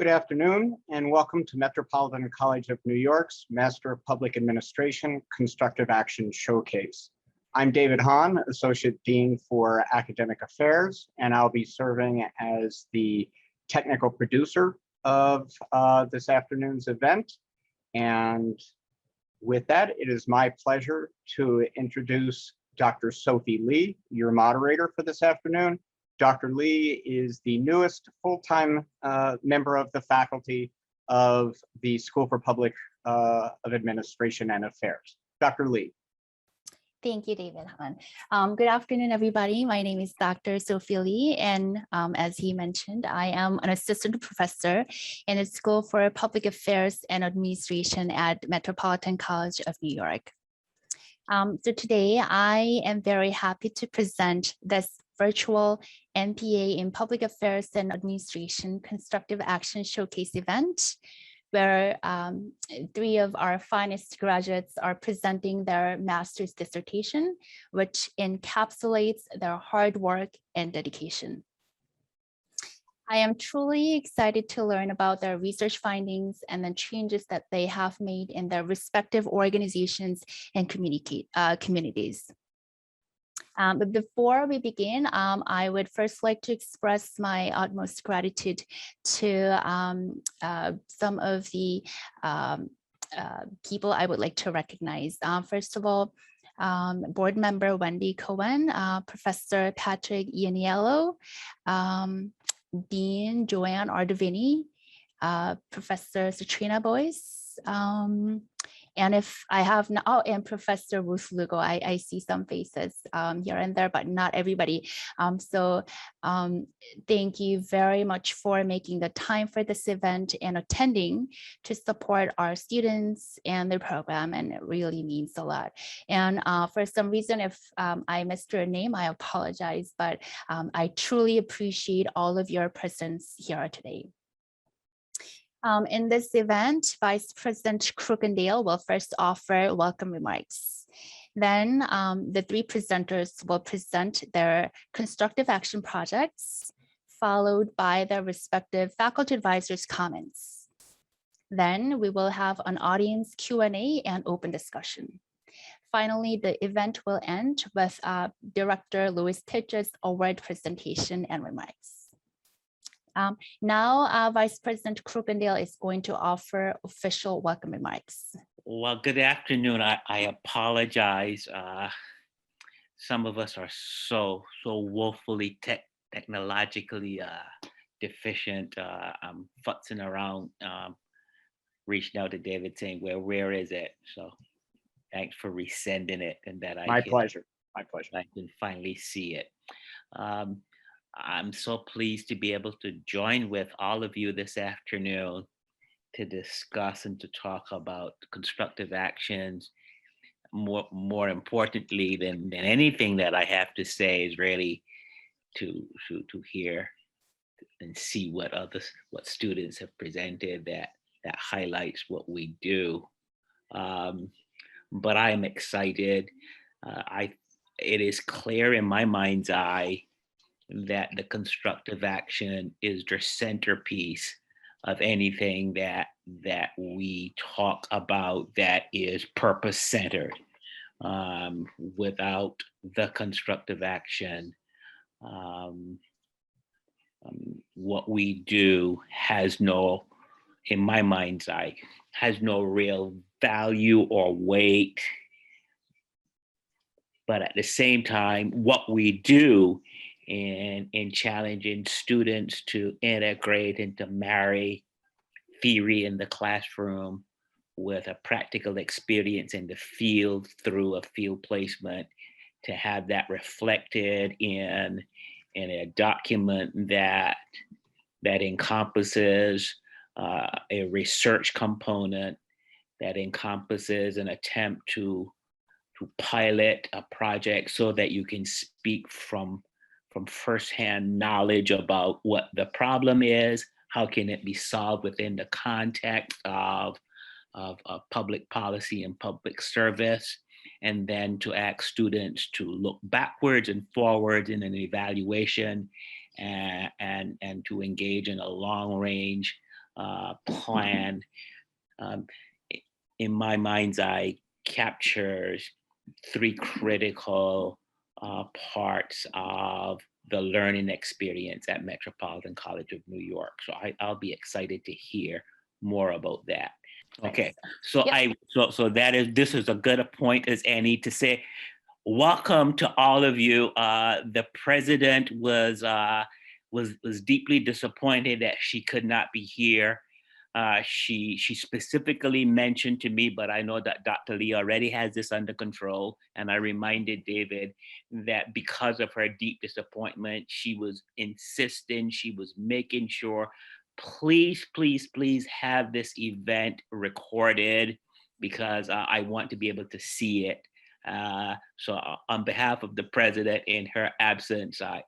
Good afternoon and welcome to Metropolitan College of New York's Master of Public Administration Constructive Action Showcase. I'm David Hahn, Associate Dean for Academic Affairs, and I'll be serving as the technical producer of this afternoon's event. And with that, it is my pleasure to introduce Dr. Sophie Lee, your moderator for this afternoon. Dr. Lee is the newest full-time member of the faculty of the School for Public Administration and Affairs. Dr. Lee. Thank you, David Hahn. Good afternoon, everybody. My name is Dr. Sophie Lee, and as he mentioned, I am an assistant professor in the School for Public Affairs and Administration at Metropolitan College of New York. So today, I am very happy to present this virtual MPA in Public Affairs and Administration Constructive Action Showcase event, where 3 of our finest graduates are presenting their master's dissertation, which encapsulates their hard work and dedication. I am truly excited to learn about their research findings and the changes that they have made in their respective organizations and communities. But before we begin, I would first like to express my utmost gratitude to some of the people I would like to recognize. First of all, board member Audrey Cohen, Professor Patrick Ianiello, Dean Joanne Ardovini, Professor Satrina Boyce, and if I have now, and Professor Ruth Lugo, I see some faces here and there, but not everybody. So thank you very much for making the time for this event and attending to support our students and the program, and it really means a lot. And for some reason, if I missed your name, I apologize, but I truly appreciate all of your presence here today. In this event, Vice President Crookendale will first offer welcome remarks. Then the 3 presenters will present their constructive action projects, followed by their respective faculty advisors' comments. Then we will have an audience Q&A and open discussion. Finally, the event will end with Director Louis Titch's award presentation and remarks. Now, Vice President Crookendale is going to offer official welcome remarks. Well, good afternoon. I apologize. Some of us are so woefully technologically deficient. I'm futzing around, reaching out to David saying, where is it? So thanks for resending it, and that My pleasure. My pleasure. I can finally see it. I'm so pleased to be able to join with all of you this afternoon to discuss and to talk about constructive actions. More importantly than anything that I have to say is really to hear and see what students have presented that highlights what we do. But I am excited. It is clear in my mind's eye that the constructive action is the centerpiece of anything that we talk about that is purpose-centered. Without the constructive action, what we do has no, in my mind's eye, has no real value or weight. But at the same time, what we do in challenging students to integrate and to marry theory in the classroom with a practical experience in the field through a field placement, to have that reflected in a document that encompasses a research component, that encompasses an attempt to pilot a project so that you can speak from firsthand knowledge about what the problem is, how can it be solved within the context of public policy and public service, and then to ask students to look backwards and forwards in an evaluation and to engage in a long range plan, in my mind's eye, captures three critical parts of the learning experience at Metropolitan College of New York. So I'll be excited to hear more about that. Okay, so Yep. this is a good point as any to say, welcome to all of you. The president was deeply disappointed that she could not be here. She specifically mentioned to me, but I know that Dr. Lee already has this under control. And I reminded David that because of her deep disappointment, she was insisting, she was making sure, please, please, please have this event recorded because I want to be able to see it. So on behalf of the president in her absence, I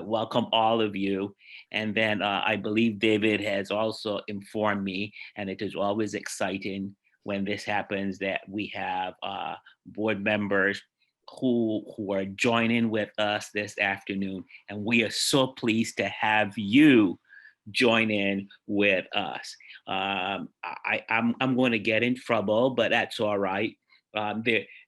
welcome all of you. And then I believe David has also informed me, and it is always exciting when this happens that we have board members who are joining with us this afternoon. And we are so pleased to have you join in with us. I'm going to get in trouble, but that's all right.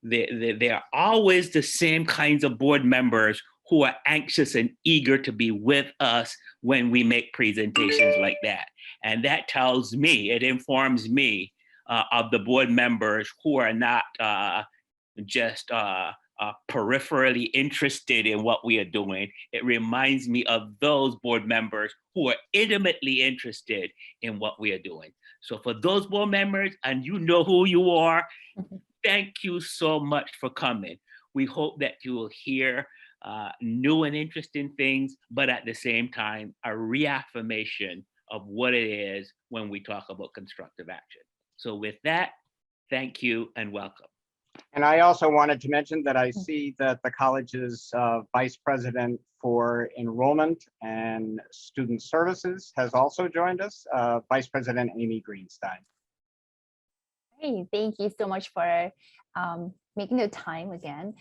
They're always the same kinds of board members who are anxious and eager to be with us when we make presentations like that. And that tells me, it informs me of the board members who are not just peripherally interested in what we are doing. It reminds me of those board members who are intimately interested in what we are doing. So for those board members, and you know who you are, thank you so much for coming. We hope that you will hear new and interesting things, but at the same time, a reaffirmation of what it is when we talk about constructive action. So with that, thank you and welcome. And I also wanted to mention that I see that the college's Vice President for Enrollment and Student Services has also joined us, Vice President Amy Greenstein. Hey, thank you so much for making the time again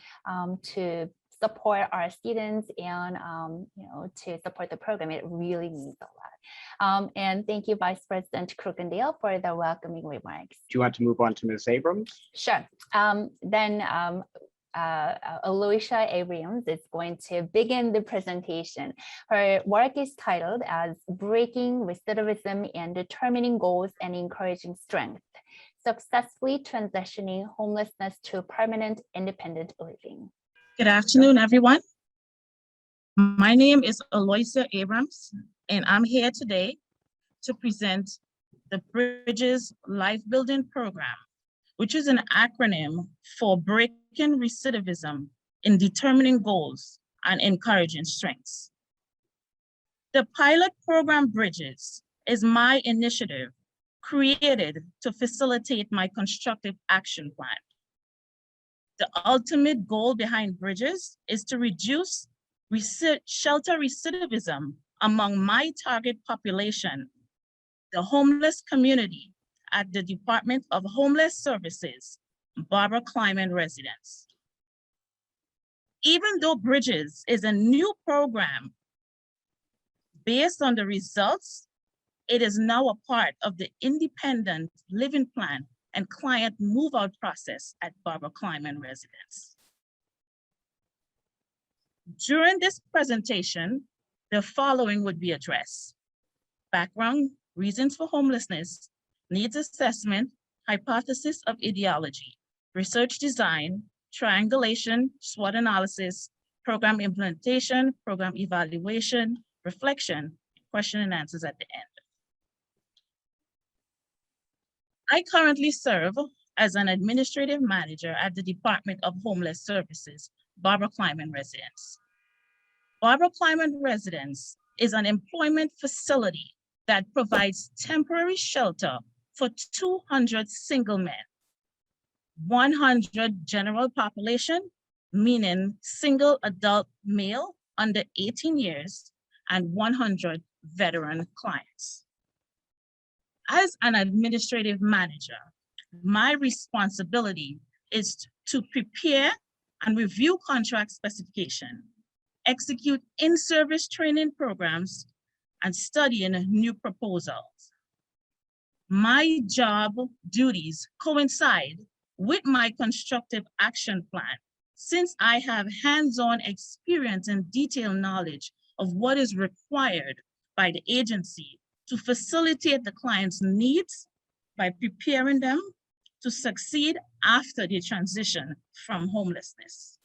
to support our students and to support the program. It really means a lot. And thank you, Vice President Crookendale, for the welcoming remarks. Do you want to move on to Ms. Abrams? Sure. Then Alicia Abram is going to begin the presentation. Her work is titled as Breaking Recidivism and Determining Goals and Encouraging Strength, Successfully Transitioning Homelessness to Permanent Independent Living. Good afternoon, everyone. My name is Alicia Abrams, and I'm here today to present the Bridges Life Building Program, which is an acronym for Breaking Recidivism in Determining Goals and Encouraging Strengths. The pilot program Bridges is my initiative created to facilitate my constructive action plan. The ultimate goal behind Bridges is to reduce shelter recidivism among my target population, the homeless community at the Department of Homeless Services, Barbara Kleiman residents. Even though Bridges is a new program, based on the results, it is now a part of the independent living plan and client move-out process at Barbara Kleiman residence. During this presentation, the following would be addressed: background, reasons for homelessness, needs assessment, hypothesis of ideology, research design, triangulation, SWOT analysis, program implementation, program evaluation, reflection, question and answers at the end. I currently serve as an administrative manager at the Department of Homeless Services, Barbara Kleiman residence. Barbara Kleiman residence is an employment facility that provides temporary shelter for 200 single men, 100 general population, meaning single adult male under 18 years, and 100 veteran clients. As an administrative manager, my responsibility is to prepare and review contract specification, execute in-service training programs, and study in new proposals. my job duties coincide with my constructive action plan, since I have hands-on experience and detailed knowledge of what is required by the agency to facilitate the client's needs by preparing them to succeed after the transition from homelessness.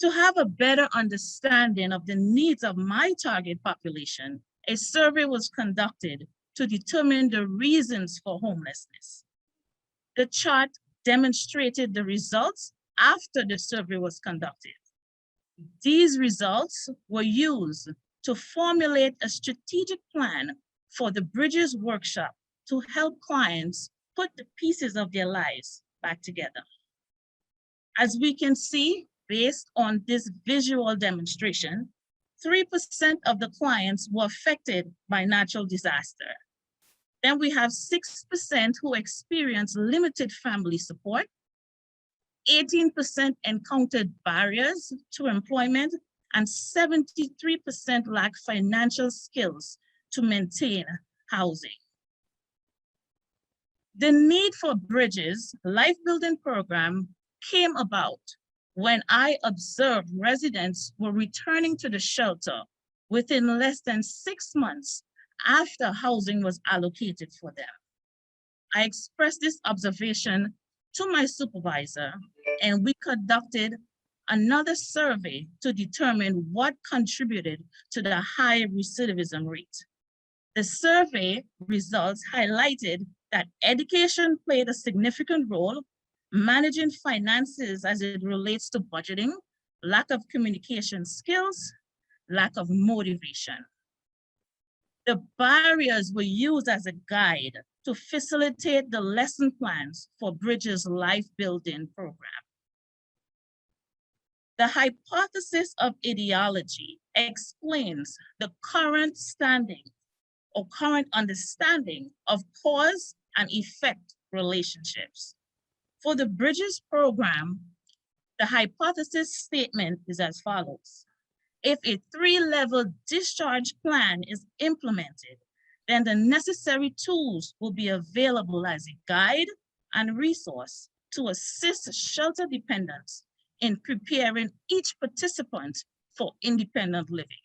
To have a better understanding of the needs of my target population, a survey was conducted to determine the reasons for homelessness. The chart demonstrated the results after the survey was conducted. These results were used to formulate a strategic plan for the Bridges workshop to help clients put the pieces of their lives back together. As we can see, based on this visual demonstration, 3% of the clients were affected by natural disaster. Then we have 6% who experienced limited family support. 18% encountered barriers to employment, and 73% lack financial skills to maintain housing. The need for Bridges life building program came about when I observed residents were returning to the shelter within less than 6 months after housing was allocated for them. I expressed this observation to my supervisor, and we conducted another survey to determine what contributed to the high recidivism rate. The survey results highlighted that education played a significant role, managing finances as it relates to budgeting, lack of communication skills, lack of motivation. The barriers were used as a guide to facilitate the lesson plans for Bridges life building program. The hypothesis of ideology explains the current standing or current understanding of cause and effect relationships. For the Bridges program, the hypothesis statement is as follows. If a 3-level discharge plan is implemented, then the necessary tools will be available as a guide and resource to assist shelter dependents in preparing each participant for independent living.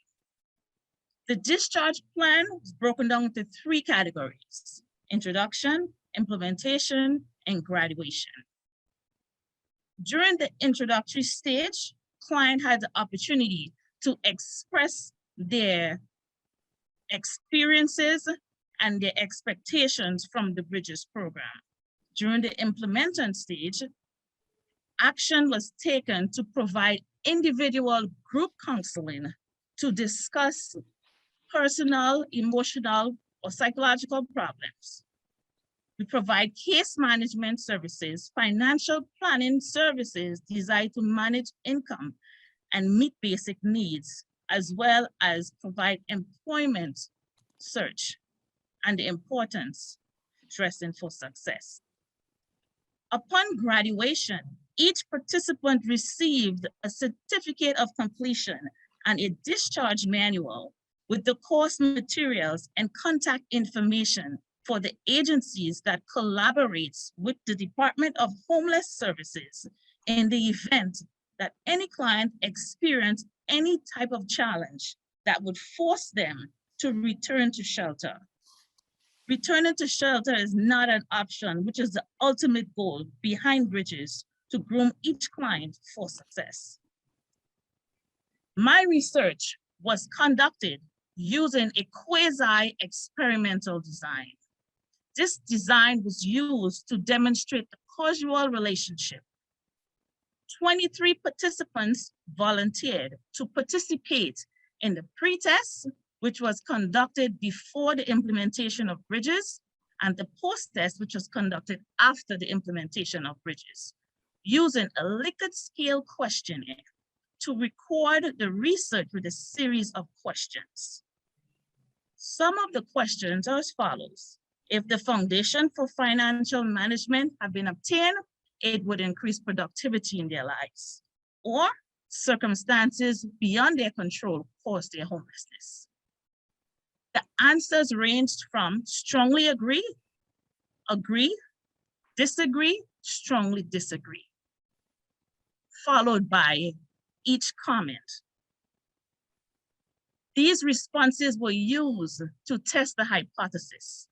The discharge plan is broken down into 3 categories: introduction, implementation, and graduation. During the introductory stage, client had the opportunity to express their experiences and their expectations from the Bridges program. During the implementation stage, action was taken to provide individual group counseling to discuss personal, emotional, or psychological problems. We provide case management services, financial planning services designed to manage income and meet basic needs, as well as provide employment search and the importance of dressing for success. Upon graduation, each participant received a certificate of completion and a discharge manual with the course materials and contact information for the agencies that collaborates with the Department of Homeless Services in the event that any client experience any type of challenge that would force them to return to shelter. Returning to shelter is not an option, which is the ultimate goal behind Bridges to groom each client for success. My research was conducted using a quasi-experimental design. This design was used to demonstrate the causal relationship. 23 participants volunteered to participate in the pre-test, which was conducted before the implementation of Bridges, and the post-test, which was conducted after the implementation of Bridges, using a Likert scale questionnaire to record the research with a series of questions. Some of the questions are as follows. If the foundation for financial management have been obtained, it would increase productivity in their lives, or circumstances beyond their control cause their homelessness. The answers ranged from strongly agree agree, disagree, strongly disagree, followed by each comment. These responses were used to test the hypothesis.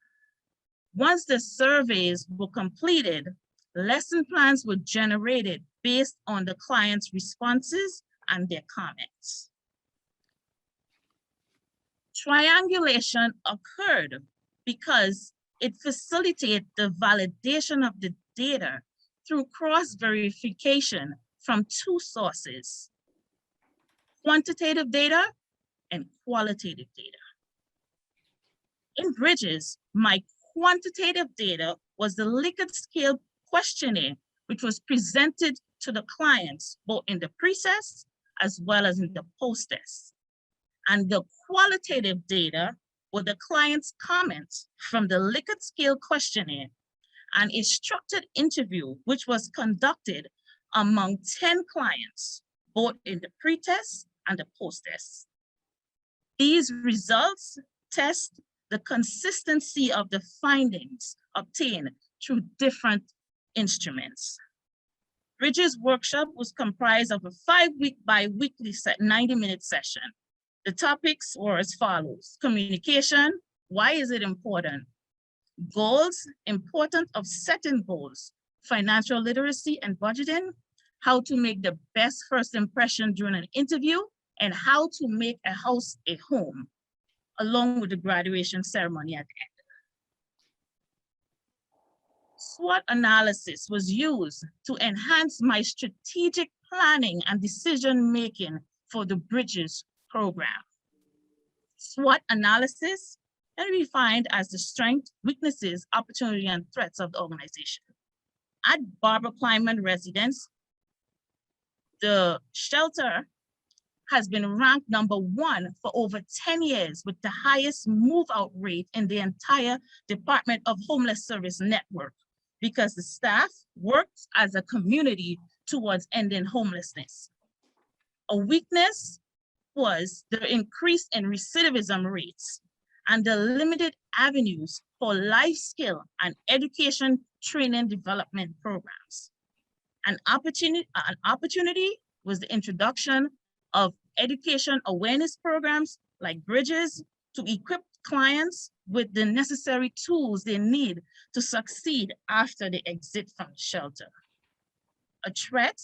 Once the surveys were completed, lesson plans were generated based on the client's responses and their comments. Triangulation occurred because it facilitated the validation of the data through cross-verification from two sources: quantitative data and qualitative data. In Bridges, my quantitative data was the Likert scale questionnaire, which was presented to the clients both in the pre-test as well as in the post-test. And the qualitative data were the client's comments from the Likert scale questionnaire and a structured interview, which was conducted among 10 clients, both in the pre-test and the post-test. These results test the consistency of the findings obtained through different instruments. Bridges workshop was comprised of a 5-week bi-weekly 90-minute session. The topics were as follows: communication, why is it important? Goals, importance of setting goals, financial literacy and budgeting, how to make the best first impression during an interview, and how to make a house a home, along with the graduation ceremony at the end. SWOT analysis was used to enhance my strategic planning and decision-making for the Bridges program. SWOT analysis can be defined as the strengths, weaknesses, opportunity, and threats of the organization. At Barbara Kleinman Residence, the shelter has been ranked #1 for over 10 years with the highest move-out rate in the entire Department of Homeless Service network, because the staff works as a community towards ending homelessness. A weakness was the increase in recidivism rates and the limited avenues for life skill and education training development programs. An opportunity was the introduction of education awareness programs like Bridges to equip clients with the necessary tools they need to succeed after they exit from the shelter. A threat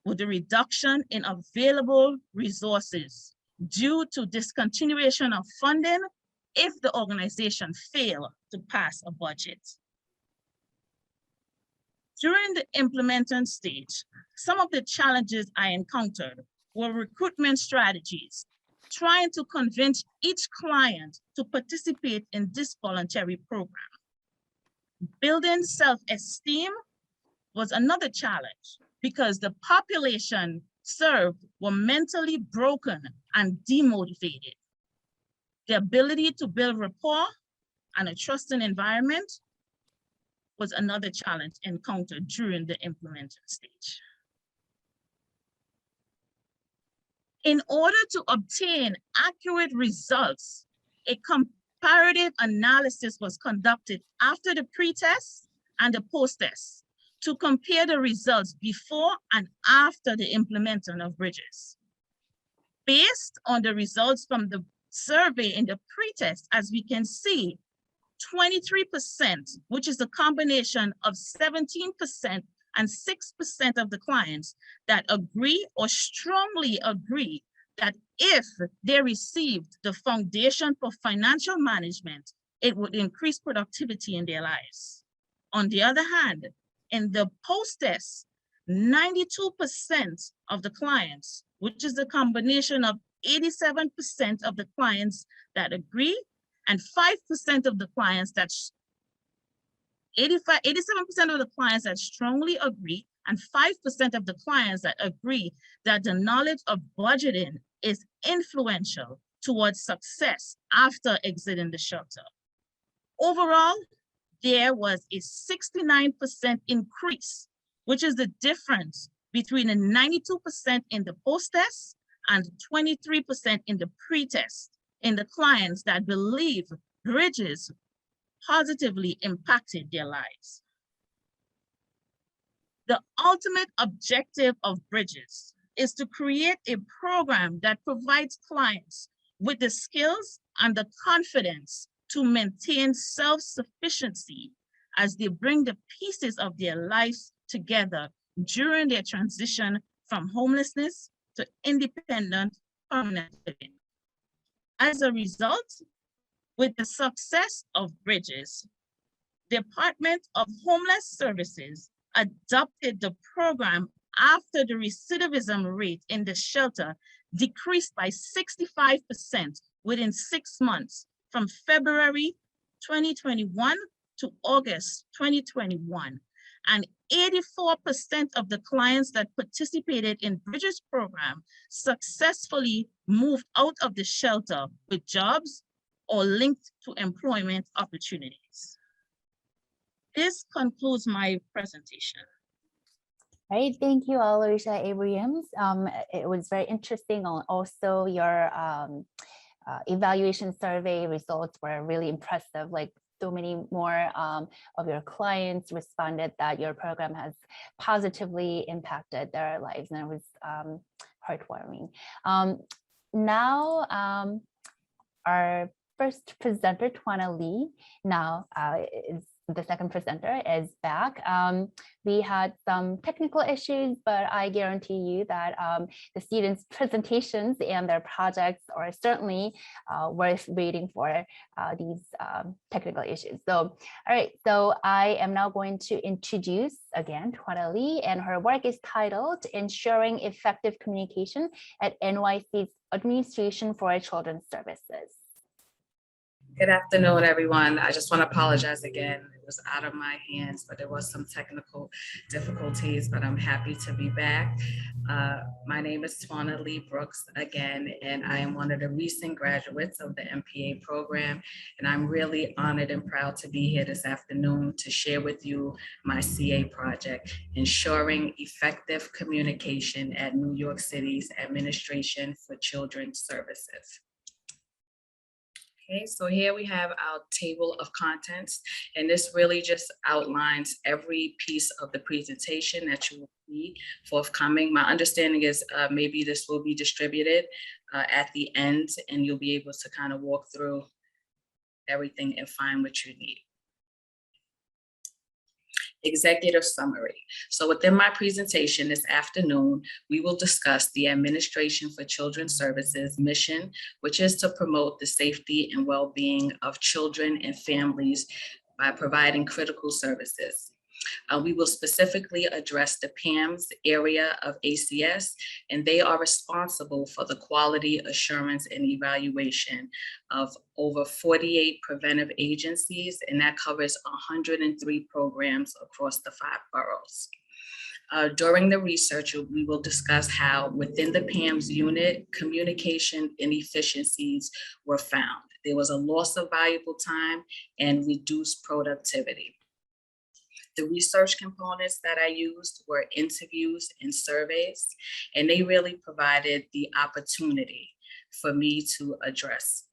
with the reduction in available resources due to discontinuation of funding if the organization failed to pass a budget. During the implementing stage, some of the challenges I encountered were recruitment strategies, trying to convince each client to participate in this voluntary program. Building self-esteem was another challenge because the population served were mentally broken and demotivated. The ability to build rapport and a trusting environment was another challenge encountered during the implementing stage. In order to obtain accurate results, a comparative analysis was conducted after the pre-test and the post-test to compare the results before and after the implementation of Bridges. Based on the results from the survey in the pre-test, as we can see, 23%, which is a combination of 17% and 6% of the clients that agree or strongly agree that if they received the foundation for financial management, it would increase productivity in their lives. On the other hand, in the post-test, 92% of the clients, which is a combination of 87% of the clients that agree and 5% of the clients that 87% of the clients that strongly agree and 5% of the clients that agree that the knowledge of budgeting is influential towards success after exiting the shelter. Overall, there was a 69% increase, which is the difference between the 92% in the post-test and 23% in the pre-test in the clients that believe Bridges positively impacted their lives. The ultimate objective of Bridges is to create a program that provides clients with the skills and the confidence to maintain self-sufficiency as they bring the pieces of their lives together during their transition from homelessness to independent permanent living. As a result, with the success of Bridges, the Department of Homeless Services adopted the program after the recidivism rate in the shelter decreased by 65% within 6 months from February 2021 to August 2021. And 84% of the clients that participated in Bridges program successfully moved out of the shelter with jobs or linked to employment opportunities. This concludes my presentation. All right, thank you, Alicia Abrams. It was very interesting. Also, your evaluation survey results were really impressive. Like, so many more of your clients responded that your program has positively impacted their lives, and it was heartwarming. Now, our first presenter, Twana Lee, now is the second presenter is back. We had some technical issues, but I guarantee you that the students' presentations and their projects are certainly worth waiting for these technical issues. So, all right, so I am now going to introduce again Twana Lee, and her work is titled Ensuring Effective Communication at NYC's Administration for Children's Services. Good afternoon, everyone. I just want to apologize again. It was out of my hands, but there was some technical difficulties, but I'm happy to be back. My name is Twana Lee Brooks again, and I am one of the recent graduates of the MPA program. And I'm really honored and proud to be here this afternoon to share with you my CA project, Ensuring Effective Communication at New York City's Administration for Children's Services. Okay, so here we have our table of contents, and this really just outlines every piece of the presentation that you will see forthcoming. My understanding is maybe this will be distributed at the end, and you'll be able to kind of walk through everything and find what you need. Executive summary. So within my presentation this afternoon, we will discuss the Administration for Children's Services mission, which is to promote the safety and well-being of children and families by providing critical services. We will specifically address the PAMS area of ACS, and they are responsible for the quality assurance and evaluation of over 48 preventive agencies, and that covers 103 programs across the 5 boroughs. During the research, we will discuss how within the PAMS unit, communication inefficiencies were found. There was a loss of valuable time and reduced productivity. The research components that I used were interviews and surveys, and they really provided the opportunity for me to address.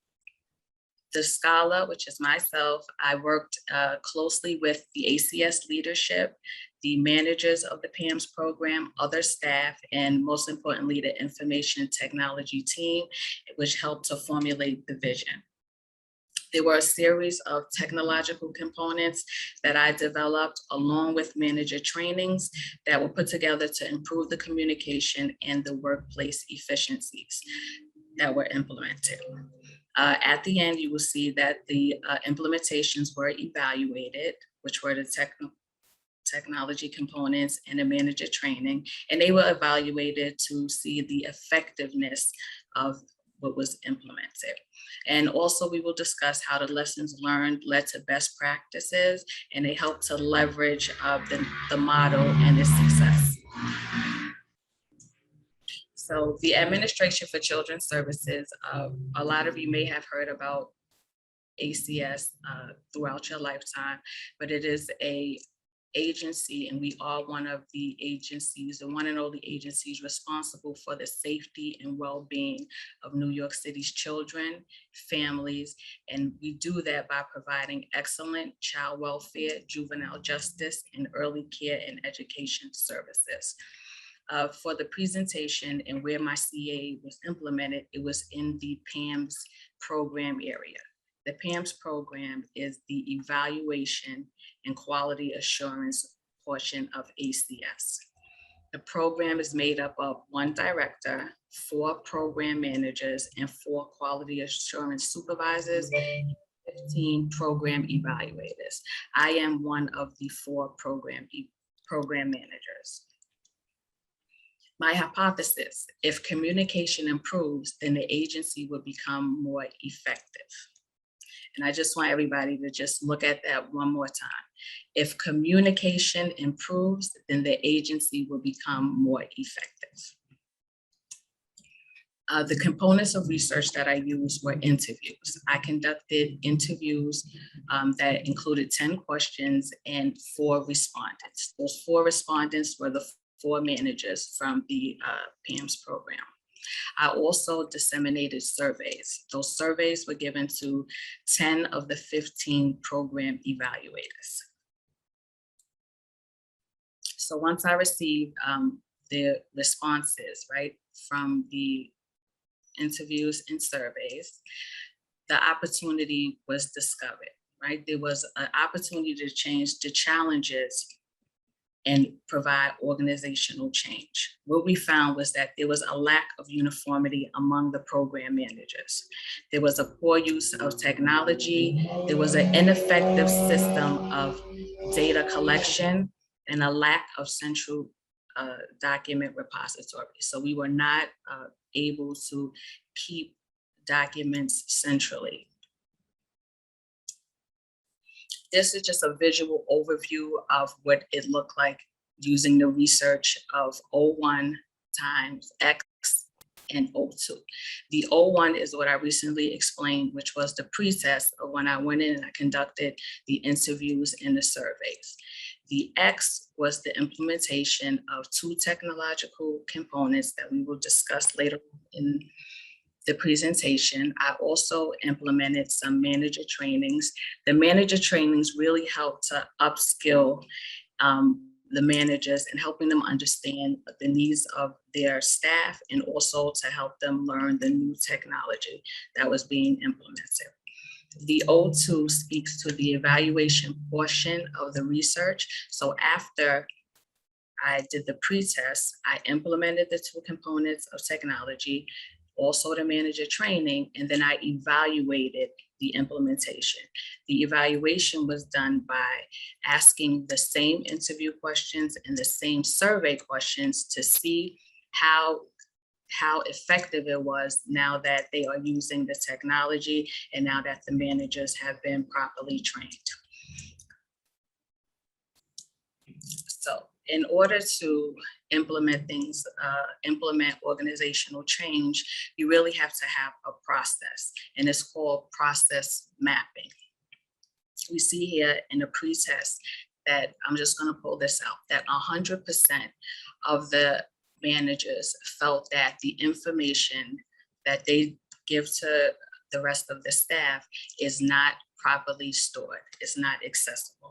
The scholar, which is myself, I worked closely with the ACS leadership, the managers of the PAMS program, other staff, and most importantly, the information technology team, which helped to formulate the vision. There were a series of technological components that I developed along with manager trainings that were put together to improve the communication and the workplace efficiencies that were implemented. At the end, you will see that the implementations were evaluated, which were the technology components and the manager training, and they were evaluated to see the effectiveness of what was implemented. And also we will discuss how the lessons learned led to best practices, and they helped to leverage the model and its success. So the Administration for Children's Services, a lot of you may have heard about ACS throughout your lifetime, but it is a agency, and we are one of the agencies, the one and only agencies responsible for the safety and well-being of New York City's children, families, and we do that by providing excellent child welfare, juvenile justice, and early care and education services. For the presentation and where my CA was implemented, it was in the PAMS program area. The PAMS program is the evaluation and quality assurance portion of ACS. The program is made up of 1 director, 4 program managers, and 4 quality assurance supervisors, 15 program evaluators. I am one of the 4 program managers. My hypothesis, if communication improves, then the agency will become more effective. And I just want everybody to just look at that one more time. If communication improves, then the agency will become more effective. The components of research that I used were interviews. I conducted interviews that included 10 questions and 4 respondents. Those 4 respondents were the 4 managers from the PAMS program. I also disseminated surveys. Those surveys were given to 10 of the 15 program evaluators. So once I received the responses, right, from the interviews and surveys, the opportunity was discovered, right? There was an opportunity to change the challenges and provide organizational change. What we found was that there was a lack of uniformity among the program managers. There was a poor use of technology. There was an ineffective system of data collection and a lack of central document repository. So we were not able to keep documents centrally. This is just a visual overview of what it looked like using the research of O1 times X and O2. The O1 is what I recently explained, which was the pre-test of when I went in and I conducted the interviews and the surveys. The X was the implementation of 2 technological components that we will discuss later in the presentation. I also implemented some manager trainings. The manager trainings really helped to upskill the managers and helping them understand the needs of their staff and also to help them learn the new technology that was being implemented. The O2 speaks to the evaluation portion of the research. So after I did the pre-test, I implemented the 2 components of technology, also the manager training, and then I evaluated the implementation. The evaluation was done by asking the same interview questions and the same survey questions to see how effective it was now that they are using the technology and now that the managers have been properly trained. So in order to implement things, implement organizational change, you really have to have a process, and it's called process mapping. We see here in the pre-test that, I'm just gonna pull this out, that 100% of the managers felt that the information that they give to the rest of the staff is not properly stored, it's not accessible.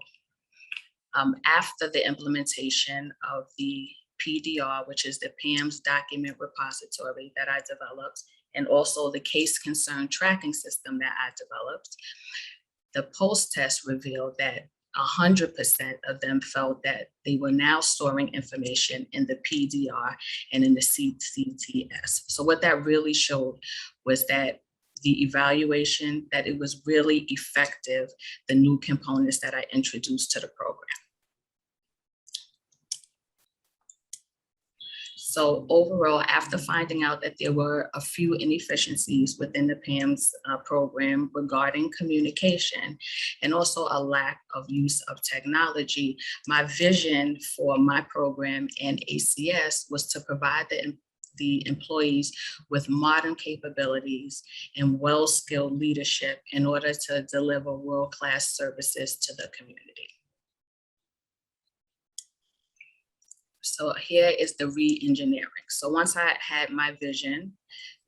After the implementation of the PDR, which is the PAMS document repository that I developed, and also the case concern tracking system that I developed, the post-test revealed that 100% of them felt that they were now storing information in the PDR and in the CCTS. So what that really showed was that the evaluation, that it was really effective, the new components that I introduced to the program. So overall, after finding out that there were a few inefficiencies within the PAMS program regarding communication and also a lack of use of technology, my vision for my program and ACS was to provide the employees with modern capabilities and well-skilled leadership in order to deliver world-class services to the community. So here is the re-engineering. So once I had my vision,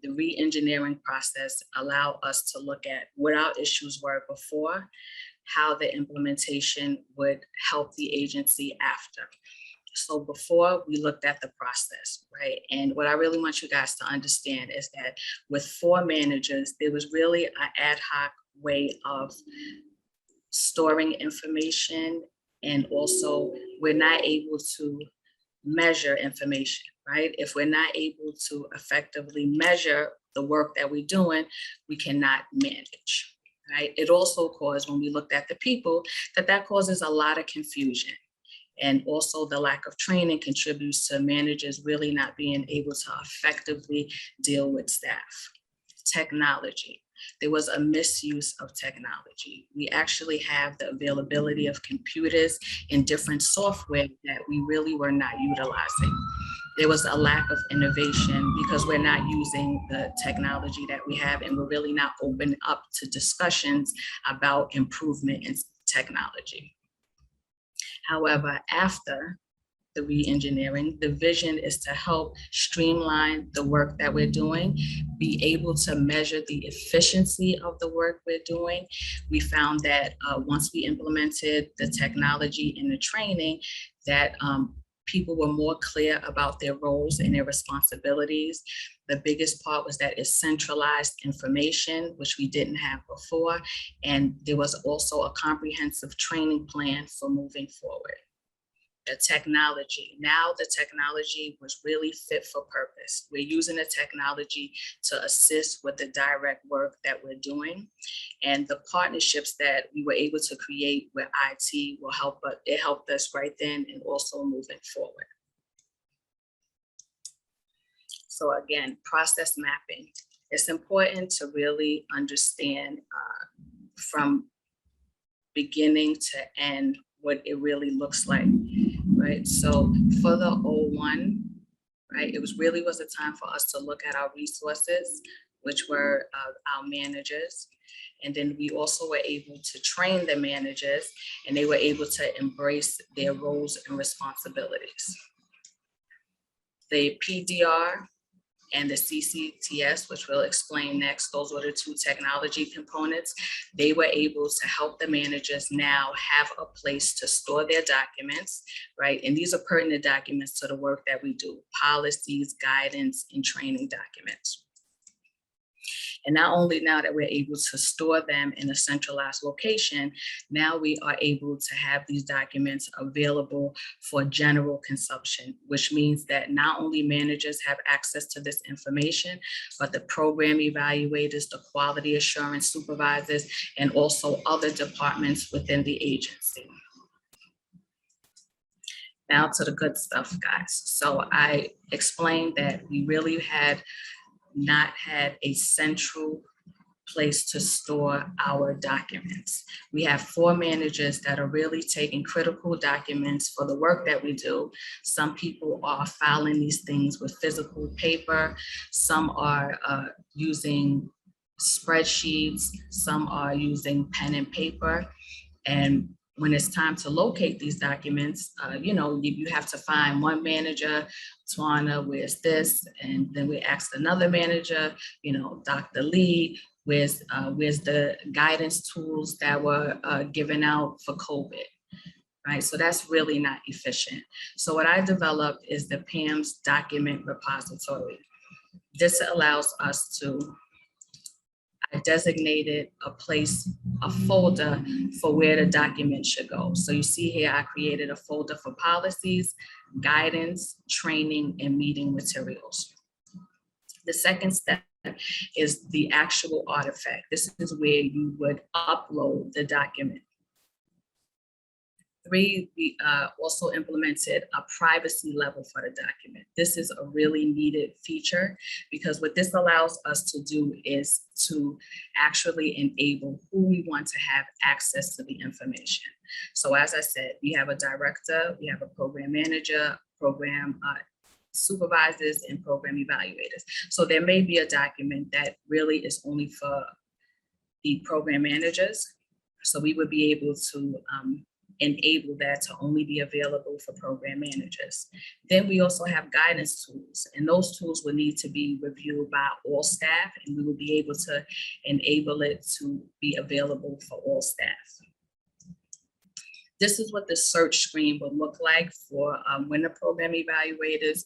the re-engineering process allowed us to look at what our issues were before, how the implementation would help the agency after. So before, we looked at the process, right? And what I really want you guys to understand is that with 4 managers, there was really an ad hoc way of storing information, and also we're not able to measure information, right? If we're not able to effectively measure the work that we're doing, we cannot manage, right? It also caused, when we looked at the people, that causes a lot of confusion. And also the lack of training contributes to managers really not being able to effectively deal with staff. Technology. There was a misuse of technology. We actually have the availability of computers and different software that we really were not utilizing. There was a lack of innovation because we're not using the technology that we have, and we're really not open up to discussions about improvement in technology. However, after the re-engineering, the vision is to help streamline the work that we're doing, be able to measure the efficiency of the work we're doing. We found that once we implemented the technology and the training, that people were more clear about their roles and their responsibilities. The biggest part was that it's centralized information, which we didn't have before. And there was also a comprehensive training plan for moving forward. The technology, now the technology was really fit for purpose. We're using the technology to assist with the direct work that we're doing. And the partnerships that we were able to create with IT will help us, it helped us right then and also moving forward. So again, process mapping. It's important to really understand from beginning to end what it really looks like, right? So for the 01, right, it was a time for us to look at our resources, which were our managers. And then we also were able to train the managers, and they were able to embrace their roles and responsibilities. The PDR and the CCTS, which we'll explain next, those were the 2 technology components. They were able to help the managers now have a place to store their documents, right? And these are pertinent documents to the work that we do, policies, guidance, and training documents. And not only now that we're able to store them in a centralized location, now we are able to have these documents available for general consumption, which means that not only managers have access to this information, but the program evaluators, the quality assurance supervisors, and also other departments within the agency. Now to the good stuff, guys. So I explained that we really had not had a central place to store our documents. We have 4 managers that are really taking critical documents for the work that we do. Some people are filing these things with physical paper. Some are using spreadsheets. Some are using pen and paper. And when it's time to locate these documents, you have to find one manager, Twana, where's this? And then we ask another manager, Dr. Lee, where's the guidance tools that were given out for COVID, right? So that's really not efficient. So what I developed is the PAMS document repository. This allows us to I designated a place, a folder for where the document should go. So you see here, I created a folder for policies, guidance, training, and meeting materials. The second step is the actual artifact. This is where you would upload the document. 3, we also implemented a privacy level for the document. This is a really needed feature because what this allows us to do is to actually enable who we want to have access to the information. So as I said, we have a director, we have a program manager, program supervisors, and program evaluators. So there may be a document that really is only for the program managers. So we would be able to enable that to only be available for program managers. Then we also have guidance tools, and those tools will need to be reviewed by all staff, and we will be able to enable it to be available for all staff. This is what the search screen would look like for when the program evaluators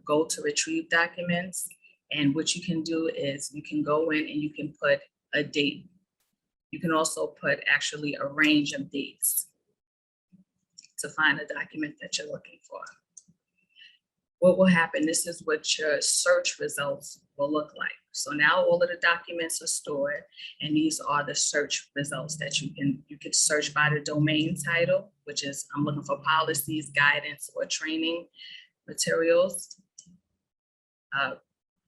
go to retrieve documents. And what you can do is you can go in and you can put a date. You can also put actually a range of dates to find a document that you're looking for. What will happen, this is what your search results will look like. So now all of the documents are stored, and these are the search results that you could search by the domain title, which is I'm looking for policies, guidance, or training materials,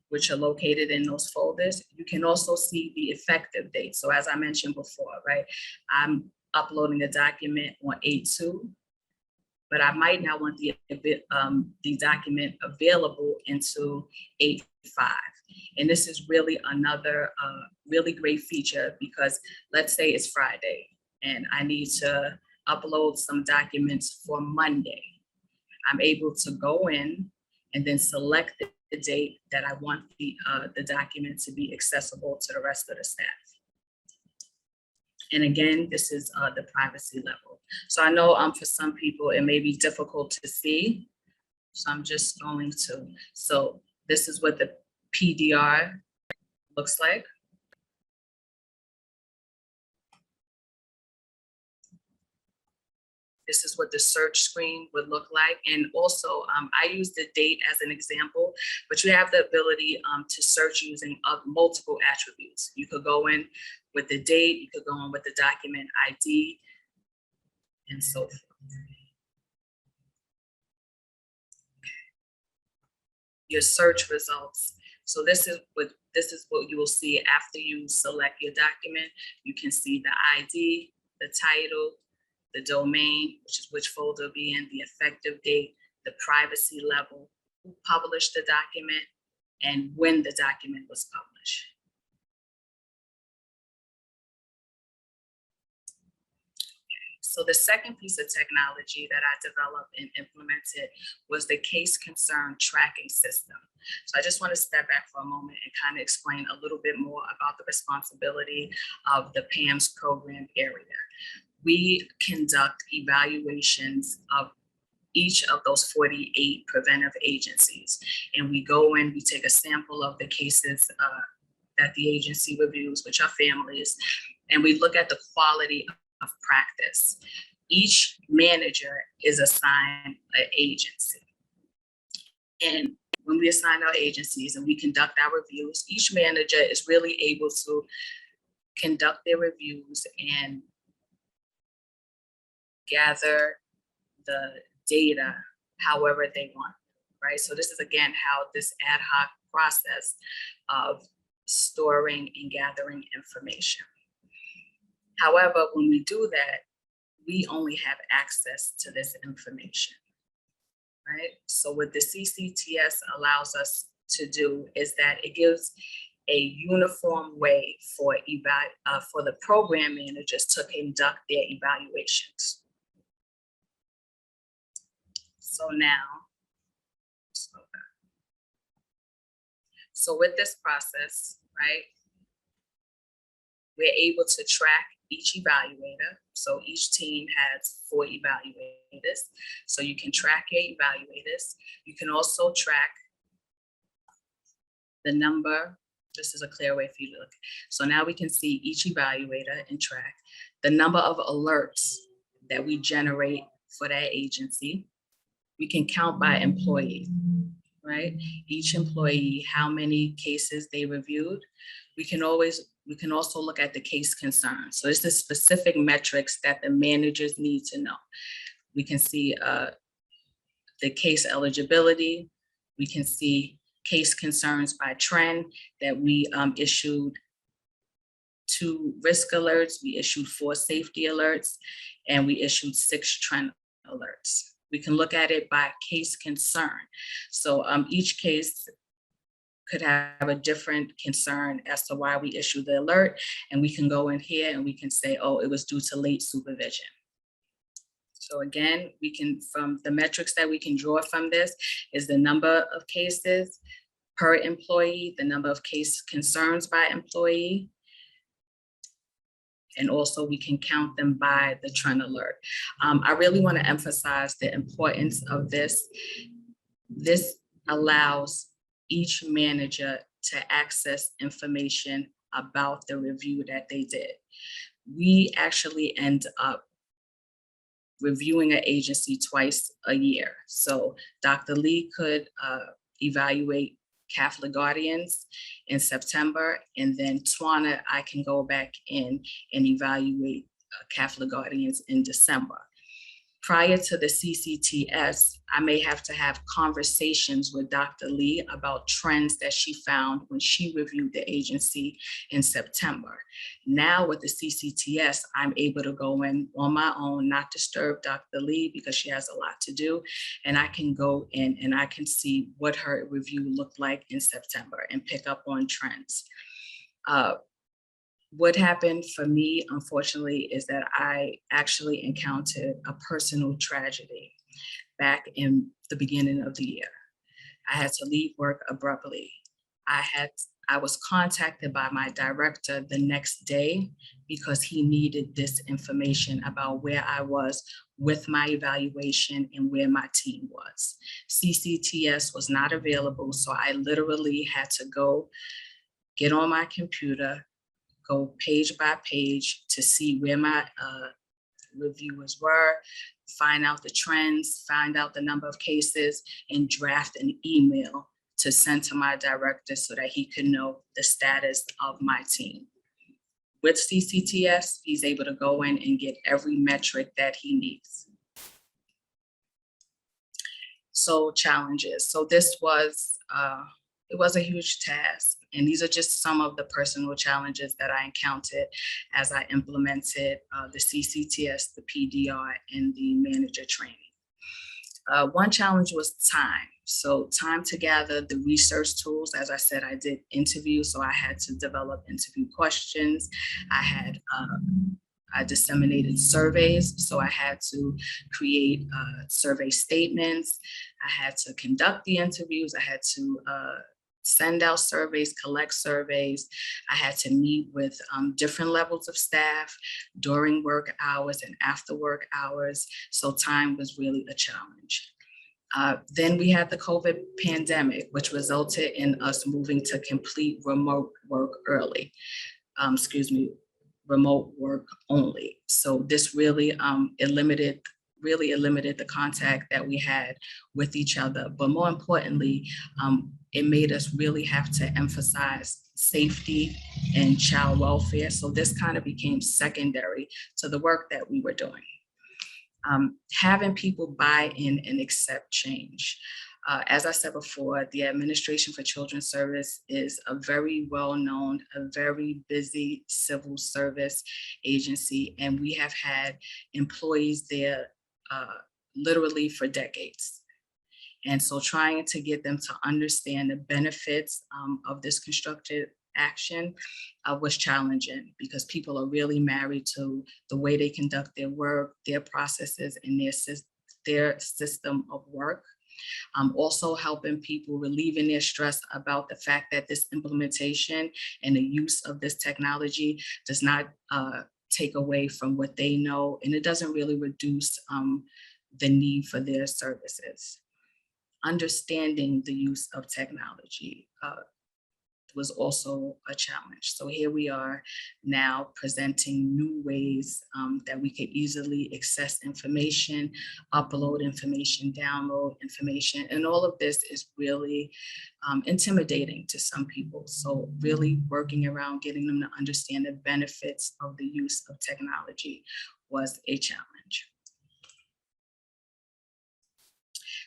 which are located in those folders. You can also see the effective date. So as I mentioned before, right, I'm uploading a document on 8/2, but I might not want the document available into 8/5. And this is really another really great feature, because let's say it's Friday and I need to upload some documents for Monday. I'm able to go in and then select the date that I want the document to be accessible to the rest of the staff. And again, this is the privacy level. So I know for some people it may be difficult to see. So I'm just going to, so this is what the PDR looks like. This is what the search screen would look like. And also I use the date as an example, but you have the ability to search using multiple attributes. You could go in with the date, you could go in with the document ID, and so forth. Your search results. So this is what you will see after you select your document. You can see the ID, the title, the domain, which is which folder it'll be in, the effective date, the privacy level, who published the document, and when the document was published. So the second piece of technology that I developed and implemented was the case concern tracking system. So I just want to step back for a moment and kind of explain a little bit more about the responsibility of the PAMS program area. We conduct evaluations of each of those 48 preventive agencies. And we go in, we take a sample of the cases that the agency reviews, which are families, and we look at the quality of practice. Each manager is assigned an agency. And when we assign our agencies and we conduct our reviews, each manager is really able to conduct their reviews and gather the data however they want, right? So this is, again, how this ad hoc process of storing and gathering information. However, when we do that, we only have access to this information, right? So what the CCTS allows us to do is that it gives a uniform way for the program managers to conduct their evaluations. So now, so with this process, right, we're able to track each evaluator. So each team has 4 evaluators. So you can track your evaluators. You can also track the number. This is a clear way for you to look. So now we can see each evaluator and track the number of alerts that we generate for that agency. We can count by employee, right? Each employee, how many cases they reviewed. We can also look at the case concern. So it's the specific metrics that the managers need to know. We can see the case eligibility. We can see case concerns by trend that we issued 2 risk alerts, we issued 4 safety alerts, and we issued 6 trend alerts. We can look at it by case concern. So each case could have a different concern as to why we issued the alert. And we can go in here and we can say, oh, it was due to late supervision. So again, we can, from the metrics that we can draw from this is the number of cases per employee, the number of case concerns by employee, and also we can count them by the trend alert. I really want to emphasize the importance of this. This allows each manager to access information about the review that they did. We actually end up reviewing an agency twice a year. So Dr. Lee could evaluate Catholic Guardians in September, and then Twana, I can go back in and evaluate Catholic Guardians in December. Prior to the CCTS, I may have to have conversations with Dr. Lee about trends that she found when she reviewed the agency in September. Now with the CCTS, I'm able to go in on my own, not disturb Dr. Lee because she has a lot to do. And I can go in and I can see what her review looked like in September and pick up on trends. What happened for me, unfortunately, is that I actually encountered a personal tragedy back in the beginning of the year. I had to leave work abruptly. I was contacted by my director the next day because he needed this information about where I was with my evaluation and where my team was. CCTS was not available, so I literally had to go get on my computer, go page by page to see where my reviewers were, find out the trends, find out the number of cases, and draft an email to send to my director so that he could know the status of my team. With CCTS, he's able to go in and get every metric that he needs. So challenges. So this was, it was a huge task. And these are just some of the personal challenges that I encountered as I implemented the CCTS, the PDR, and the manager training. One challenge was time. So time to gather the research tools. As I said, I did interviews, so I had to develop interview questions. I disseminated surveys, so I had to create survey statements. I had to conduct the interviews. I had to send out surveys, collect surveys. I had to meet with different levels of staff during work hours and after work hours. So time was really a challenge. Then we had the COVID pandemic, which resulted in us moving to complete remote work early. Remote work only. So this really eliminated the contact that we had with each other. But more importantly, it made us really have to emphasize safety and child welfare. So this kind of became secondary to the work that we were doing. Having people buy in and accept change. As I said before, the Administration for Children's Service is a very well-known, a very busy civil service agency, and we have had employees there literally for decades. And so trying to get them to understand the benefits of this constructive action was challenging because people are really married to the way they conduct their work, their processes, and their system of work. Also helping people, relieving their stress about the fact that this implementation and the use of this technology does not take away from what they know, and it doesn't really reduce the need for their services. Understanding the use of technology was also a challenge. So here we are now presenting new ways that we could easily access information, upload information, download information, and all of this is really intimidating to some people. So really working around getting them to understand the benefits of the use of technology was a challenge.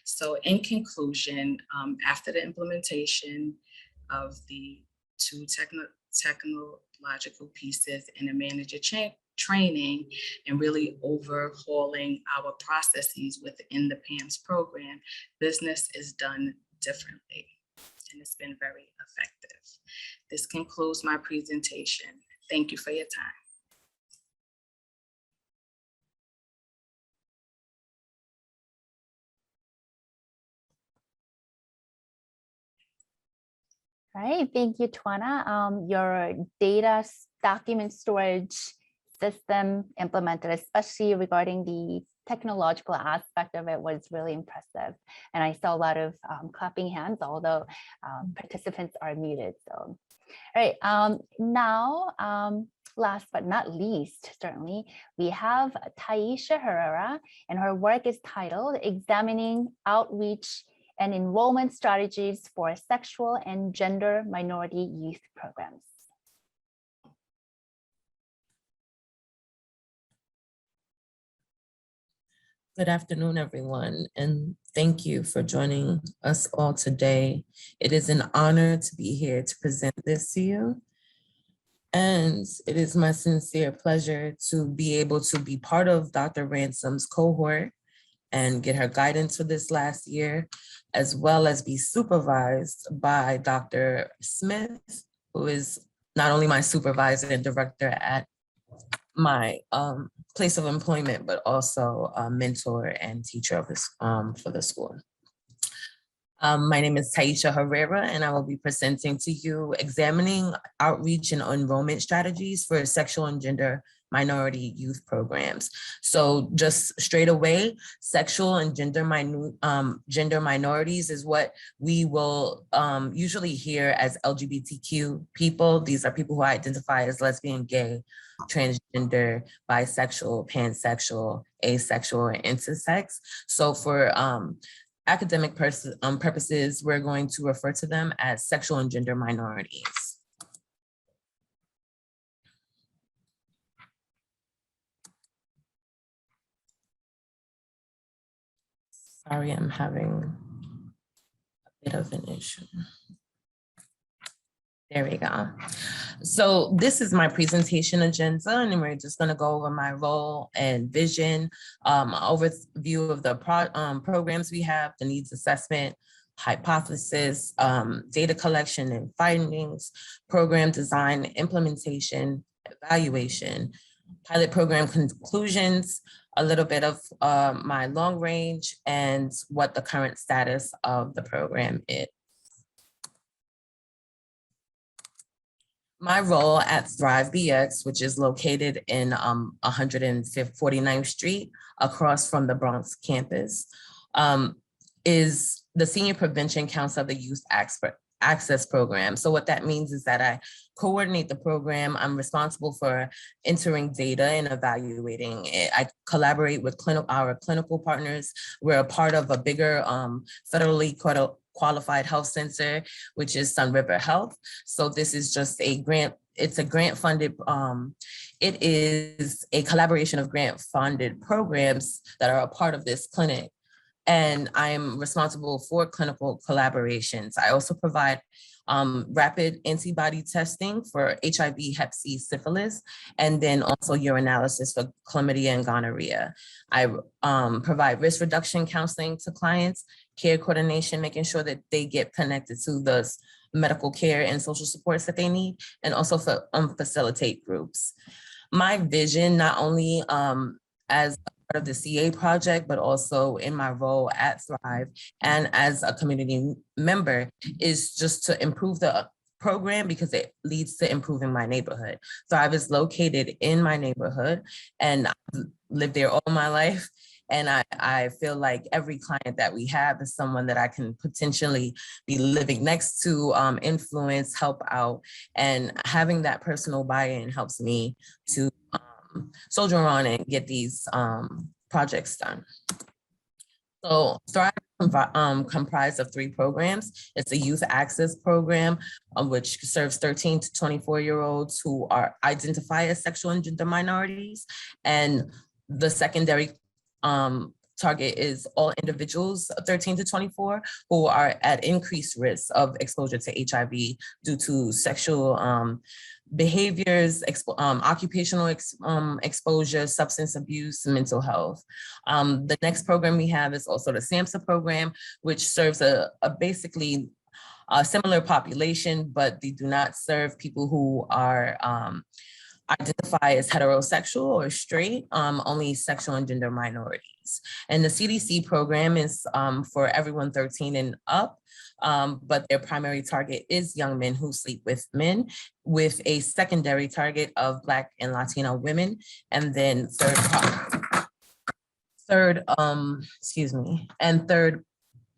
So in conclusion, after the implementation of the two technological pieces and a manager training and really overhauling our processes within the PAMS program, business is done differently, and it's been very effective. This concludes my presentation. Thank you for your time. Right, thank you, Twana. Your data document storage system implemented, especially regarding the technological aspect of it, was really impressive. And I saw a lot of clapping hands, although participants are muted. So, all right, now, last but not least, certainly, we have Taisha Herrera, and her work is titled Examining Outreach and Enrollment Strategies for Sexual and Gender Minority Youth Programs. Good afternoon, everyone, and thank you for joining us all today. It is an honor to be here to present this to you. And it is my sincere pleasure to be able to be part of Dr. Ransom's cohort and get her guidance for this last year, as well as be supervised by Dr. Smith, who is not only my supervisor and director at my place of employment, but also a mentor and teacher of this, for the school. My name is Taisha Herrera, and I will be presenting to you examining outreach and enrollment strategies for sexual and gender minority youth programs. So just straight away, sexual and gender minorities is what we will usually hear as LGBTQ people. These are people who identify as lesbian, gay, transgender, bisexual, pansexual, asexual, or intersex. So for academic purposes, we're going to refer to them as sexual and gender minorities. Sorry, I'm having a bit of an issue. There we go. So this is my presentation agenda, and we're just going to go over my role and vision, overview of the programs we have, the needs assessment, hypothesis, data collection and findings, program design, implementation, evaluation, pilot program conclusions, a little bit of my long range, and what the current status of the program is. My role at Thrive BX, which is located in 149th Street across from the Bronx campus, is the Senior Prevention Council of the Youth Access Program. So what that means is that I coordinate the program. I'm responsible for entering data and evaluating it. I collaborate with our clinical partners. We're a part of a bigger federally qualified health center, which is Sun River Health. So this is just a grant. It's a grant funded, it is a collaboration of grant funded programs that are a part of this clinic. And I'm responsible for clinical collaborations. I also provide rapid antibody testing for HIV, Hep C, syphilis, and then also urinalysis for chlamydia and gonorrhea. I provide risk reduction counseling to clients, care coordination, making sure that they get connected to the medical care and social supports that they need, and also for facilitate groups. My vision, not only as part of the CA project, but also in my role at Thrive and as a community member, is just to improve the program because it leads to improving my neighborhood. Thrive is located in my neighborhood and I've lived there all my life. And I feel like every client that we have is someone that I can potentially be living next to, influence, help out, and having that personal buy-in helps me to soldier on and get these projects done. So Thrive comprised of 3 programs. It's a youth access program, which serves 13 to 24-year-olds who identify as sexual and gender minorities. And the secondary target is all individuals 13 to 24 who are at increased risk of exposure to HIV due to sexual behaviors, occupational exposure, substance abuse, mental health. The next program we have is also the SAMHSA program, which serves a basically a similar population, but they do not serve people who are identify as heterosexual or straight, only sexual and gender minorities. And the CDC program is for everyone 13 and up, but their primary target is young men who sleep with men, with a secondary target of Black and Latino women, and then third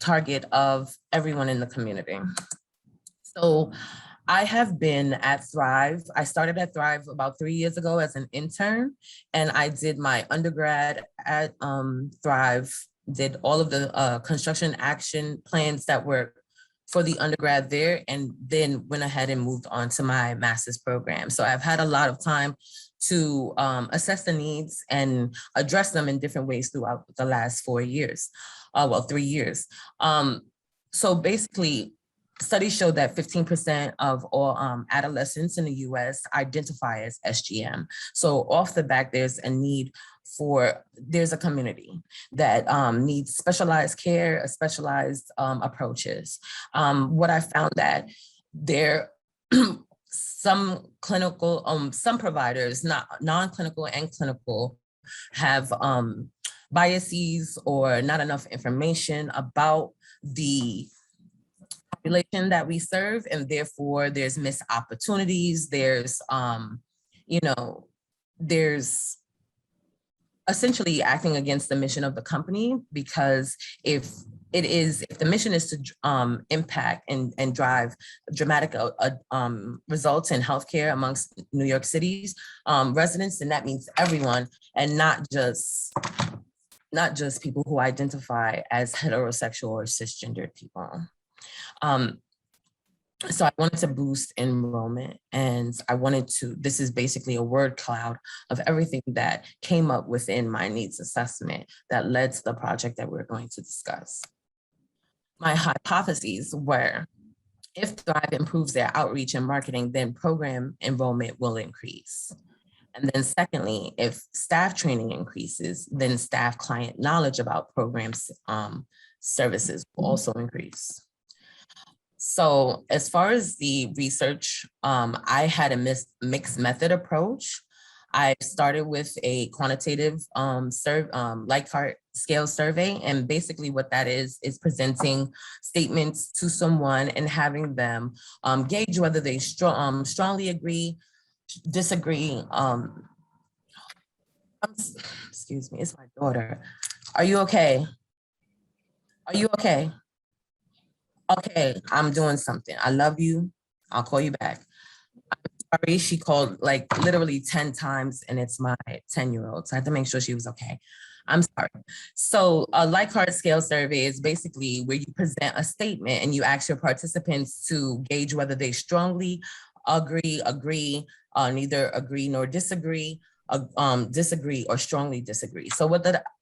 target of everyone in the community. So I have been at Thrive. I started at Thrive about 3 years ago as an intern, and I did my undergrad at Thrive, did all of the construction action plans that were for the undergrad there, and then went ahead and moved on to my master's program. So I've had a lot of time to assess the needs and address them in different ways throughout the last 4 years, 3 years. So basically, studies show that 15% of all adolescents in the US identify as SGM. So off the back, there's a need there's a community that needs specialized care, specialized approaches. What I found that there, some clinical, some providers, non-clinical and clinical, have biases or not enough information about the population that we serve, and therefore there's missed opportunities. There's, there's essentially acting against the mission of the company, because if the mission is to impact and drive dramatic results in healthcare amongst New York City's residents, then that means everyone, and not just people who identify as heterosexual or cisgendered people. So I wanted to boost enrollment, and this is basically a word cloud of everything that came up within my needs assessment that led to the project that we're going to discuss. My hypotheses were, if Thrive improves their outreach and marketing, then program enrollment will increase. And then secondly, if staff training increases, then staff client knowledge about programs services will also increase. So as far as the research, I had a mixed method approach. I started with a quantitative Likert scale survey. And basically what that is presenting statements to someone and having them gauge whether they strongly agree, disagree. Excuse me, it's my daughter. Are you okay? Are you okay? Okay, I'm doing something. I love you. I'll call you back. I'm sorry, she called like literally 10 times, and it's my 10-year-old. So I had to make sure she was okay. I'm sorry. So a Likert scale survey is basically where you present a statement and you ask your participants to gauge whether they strongly agree, neither agree nor disagree, disagree or strongly disagree. So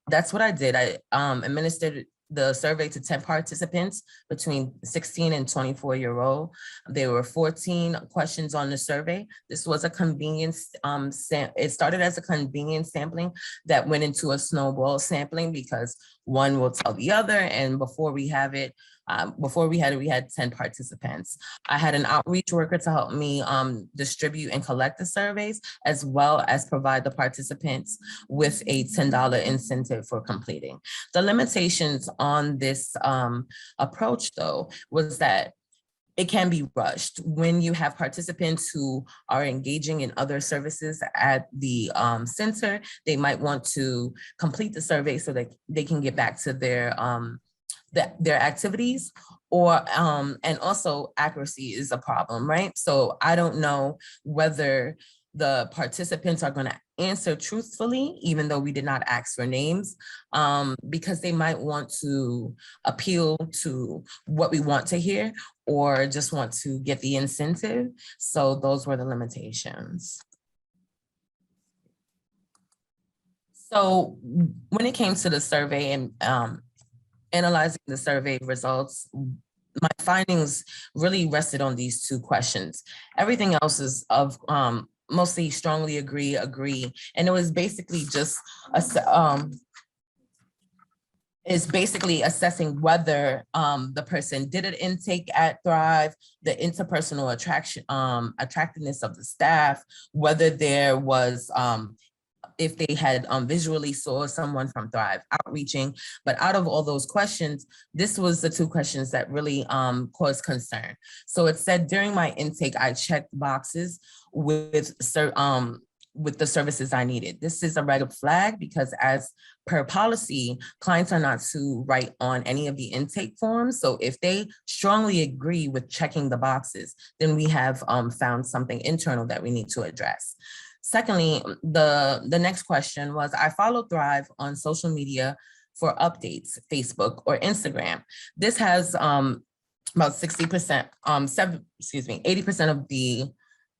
that's what I did. I administered the survey to 10 participants between 16 and 24-year-old. There were 14 questions on the survey. This was a convenience, it started as a convenience sampling that went into a snowball sampling, because one will tell the other, and before we had it, we had 10 participants. I had an outreach worker to help me distribute and collect the surveys, as well as provide the participants with a $10 incentive for completing. The limitations on this approach, though, was that it can be rushed. When you have participants who are engaging in other services at the center, they might want to complete the survey so that they can get back to their activities, or and also accuracy is a problem, right? So I don't know whether the participants are going to answer truthfully, even though we did not ask for names, because they might want to appeal to what we want to hear, or just want to get the incentive. So those were the limitations. So when it came to the survey and analyzing the survey results, my findings really rested on these two questions. Everything else is of mostly strongly agree, and it was basically just is basically assessing whether the person did an intake at Thrive, the interpersonal attractiveness of the staff, whether there was, if they had visually saw someone from Thrive outreaching. But out of all those questions, this was the 2 questions that really caused concern. So it said, during my intake, I checked boxes with the services I needed. This is a red flag because, as per policy, clients are not to write on any of the intake forms. So if they strongly agree with checking the boxes, then we have found something internal that we need to address. Secondly, the next question was, I follow Thrive on social media for updates, Facebook or Instagram. This has about 60%, 80% of the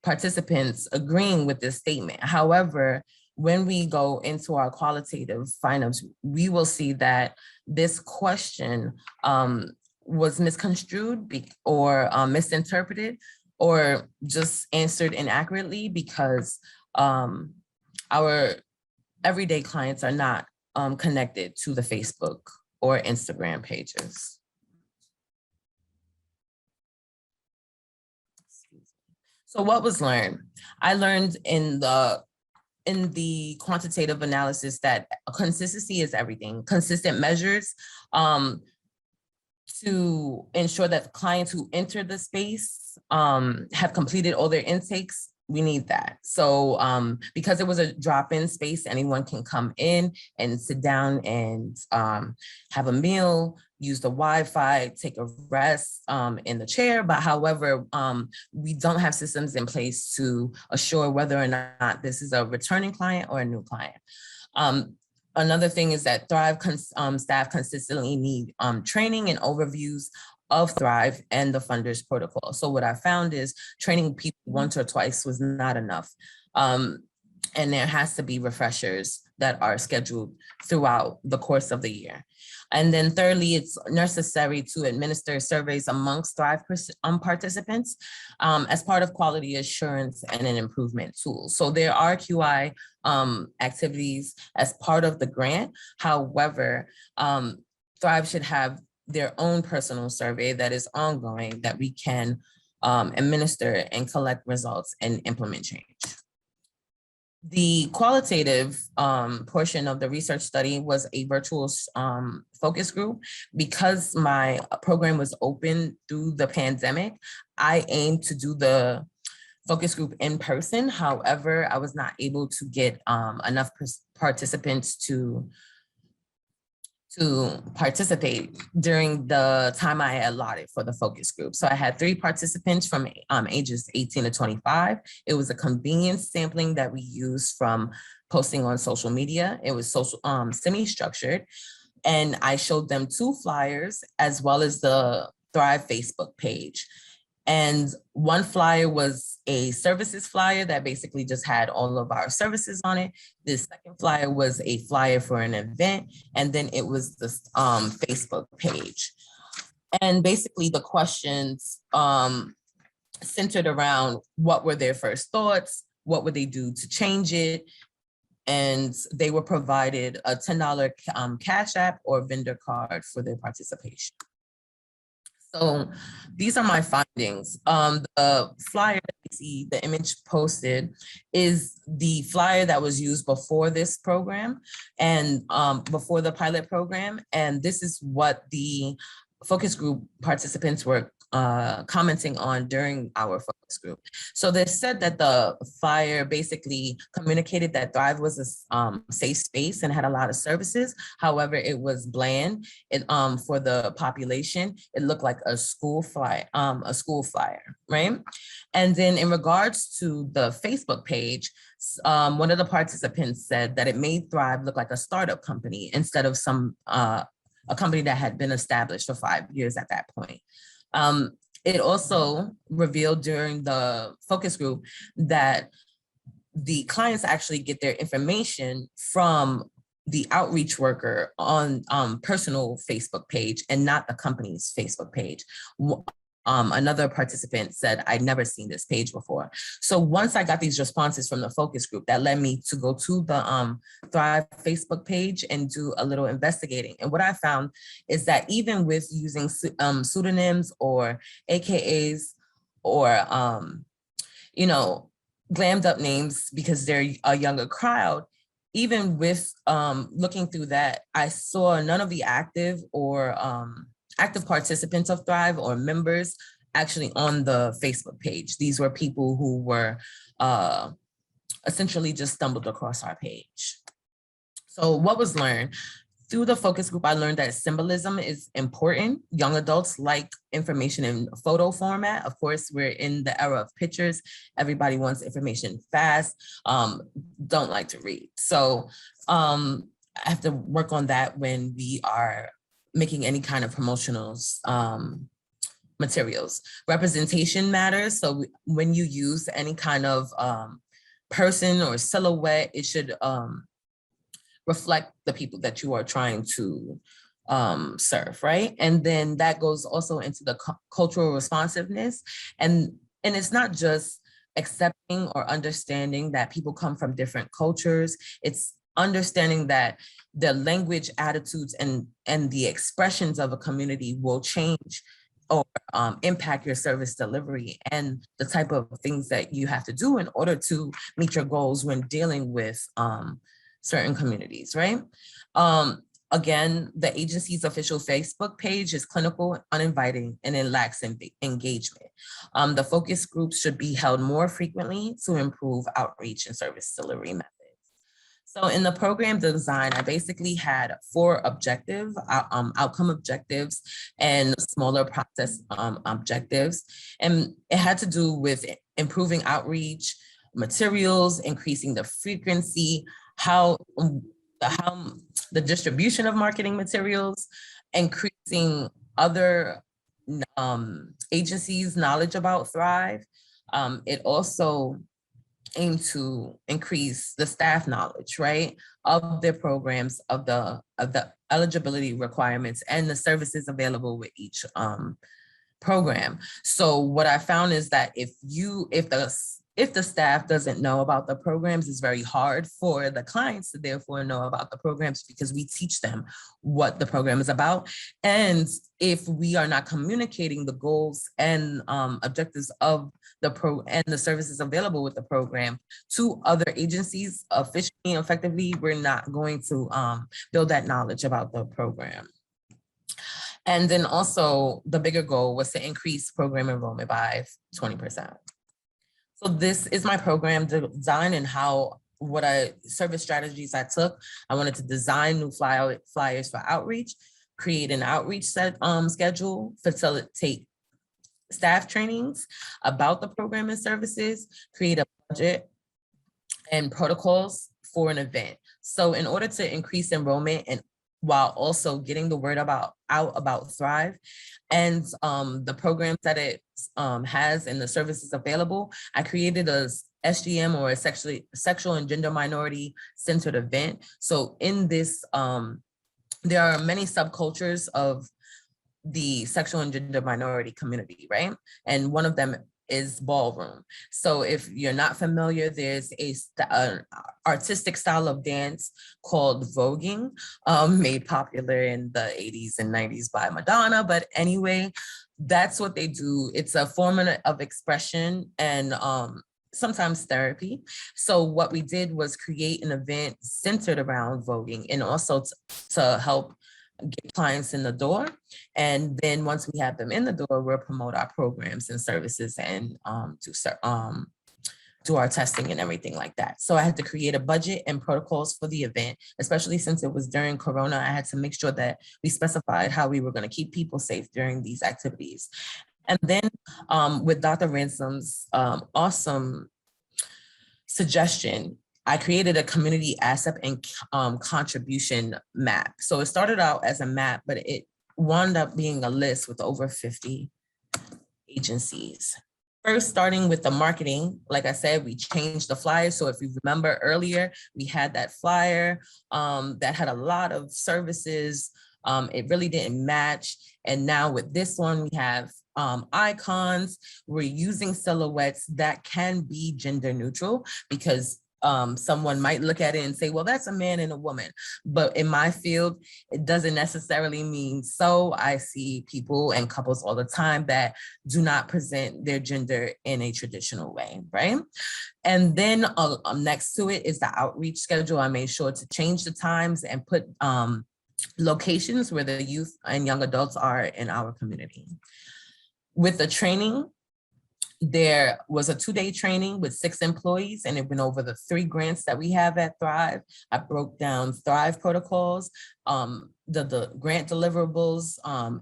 participants agreeing with this statement. However, when we go into our qualitative findings, we will see that this question was misconstrued or misinterpreted, or just answered inaccurately, because our everyday clients are not connected to the Facebook or Instagram pages. So what was learned? I learned in the quantitative analysis that consistency is everything. Consistent measures to ensure that clients who enter the space have completed all their intakes. We need that. So because it was a drop-in space, anyone can come in and sit down and have a meal, use the Wi-Fi, take a rest in the chair. But however, we don't have systems in place to assure whether or not this is a returning client or a new client. Another thing is that Thrive staff consistently need training and overviews of Thrive and the funders protocol. So what I found is training people once or twice was not enough. And there has to be refreshers that are scheduled throughout the course of the year. And then thirdly, it's necessary to administer surveys amongst Thrive participants as part of quality assurance and an improvement tool. So there are QI activities as part of the grant. However, Thrive should have their own personal survey that is ongoing that we can administer and collect results and implement change. The qualitative portion of the research study was a virtual focus group. Because my program was open through the pandemic, I aimed to do the focus group in person. However, I was not able to get enough participants to participate during the time I allotted for the focus group. So I had 3 participants from ages 18 to 25. It was a convenience sampling that we used from posting on social media. It was social semi-structured. And I showed them 2 flyers as well as the Thrive Facebook page. And one flyer was a services flyer that basically just had all of our services on it. The second flyer was a flyer for an event. And then it was the Facebook page. And basically the questions centered around what were their first thoughts, what would they do to change it? And they were provided a $10 Cash App or vendor card for their participation. So these are my findings. The flyer that you see, the image posted, is the flyer that was used before this program and before the pilot program. And this is what the focus group participants were commenting on during our focus group. So they said that the flyer basically communicated that Thrive was a safe space and had a lot of services. However, it was bland. It for the population, it looked like a school flyer, right? And then in regards to the Facebook page, one of the participants said that it made Thrive look like a startup company instead of a company that had been established for 5 years at that point. It also revealed during the focus group that the clients actually get their information from the outreach worker on personal Facebook page and not the company's Facebook page. another participant said, I'd never seen this page before. So once I got these responses from the focus group, that led me to go to the Thrive Facebook page and do a little investigating. And what I found is that even with using pseudonyms or AKAs or, you know, glammed up names because they're a younger crowd, even with looking through that, I saw none of the active or active participants of Thrive or members actually on the Facebook page. These were people who were essentially just stumbled across our page. So what was learned? Through the focus group, I learned that symbolism is important. Young adults like information in photo format. Of course, we're in the era of pictures. Everybody wants information fast, don't like to read. So I have to work on that when we are making any kind of promotional materials. Representation matters. So when you use any kind of person or silhouette, it should reflect the people that you are trying to serve, right? And then that goes also into the cultural responsiveness. And it's not just accepting or understanding that people come from different cultures. It's understanding that the language, attitudes, and the expressions of a community will change or impact your service delivery and the type of things that you have to do in order to meet your goals when dealing with certain communities, right? Again, the agency's official Facebook page is clinical, uninviting, and it lacks engagement. The focus groups should be held more frequently to improve outreach and service delivery methods. So in the program design, I basically had 4 outcome objectives and smaller process objectives. And it had to do with improving outreach, materials, increasing the frequency, how the distribution of marketing materials, increasing other agencies' knowledge about Thrive. It also aimed to increase the staff knowledge, right, of their programs, of the eligibility requirements and the services available with each program. So what I found is that if the staff doesn't know about the programs, it's very hard for the clients to therefore know about the programs because we teach them what the program is about. And if we are not communicating the goals and objectives of the services available with the program to other agencies efficiently and effectively, we're not going to build that knowledge about the program. And then also the bigger goal was to increase program enrollment by 20%. So this is my program design and service strategies I took. I wanted to design new flyers for outreach, create an outreach schedule, facilitate staff trainings about the program and services, create a budget and protocols for an event. So in order to increase enrollment and while also getting the word out about Thrive and the programs that it has and the services available, I created a SGM or a sexual and gender minority centered event. So in this, there are many subcultures of the sexual and gender minority community, right? And one of them is ballroom. So if you're not familiar, there's an artistic style of dance called voguing, made popular in the 80s and 90s by Madonna. But anyway, that's what they do. It's a form of expression and sometimes therapy. So what we did was create an event centered around voguing and also to help get clients in the door. And then once we have them in the door, we'll promote our programs and services and do our testing and everything like that. So I had to create a budget and protocols for the event, especially since it was during Corona. I had to make sure that we specified how we were going to keep people safe during these activities. And then with Dr. Ransom's awesome suggestion, I created a community asset and contribution map. So it started out as a map, but it wound up being a list with over 50 agencies. First, starting with the marketing, like I said, we changed the flyer. So if you remember earlier, we had that flyer that had a lot of services. It really didn't match. And now with this one, we have icons. We're using silhouettes that can be gender neutral, because someone might look at it and say, well, that's a man and a woman. But in my field, it doesn't necessarily mean so. I see people and couples all the time that do not present their gender in a traditional way, right? And then next to it is the outreach schedule. I made sure to change the times and put locations where the youth and young adults are in our community. With the training, there was a 2-day training with 6 employees, and it went over the 3 grants that we have at Thrive. I broke down Thrive protocols, the grant deliverables,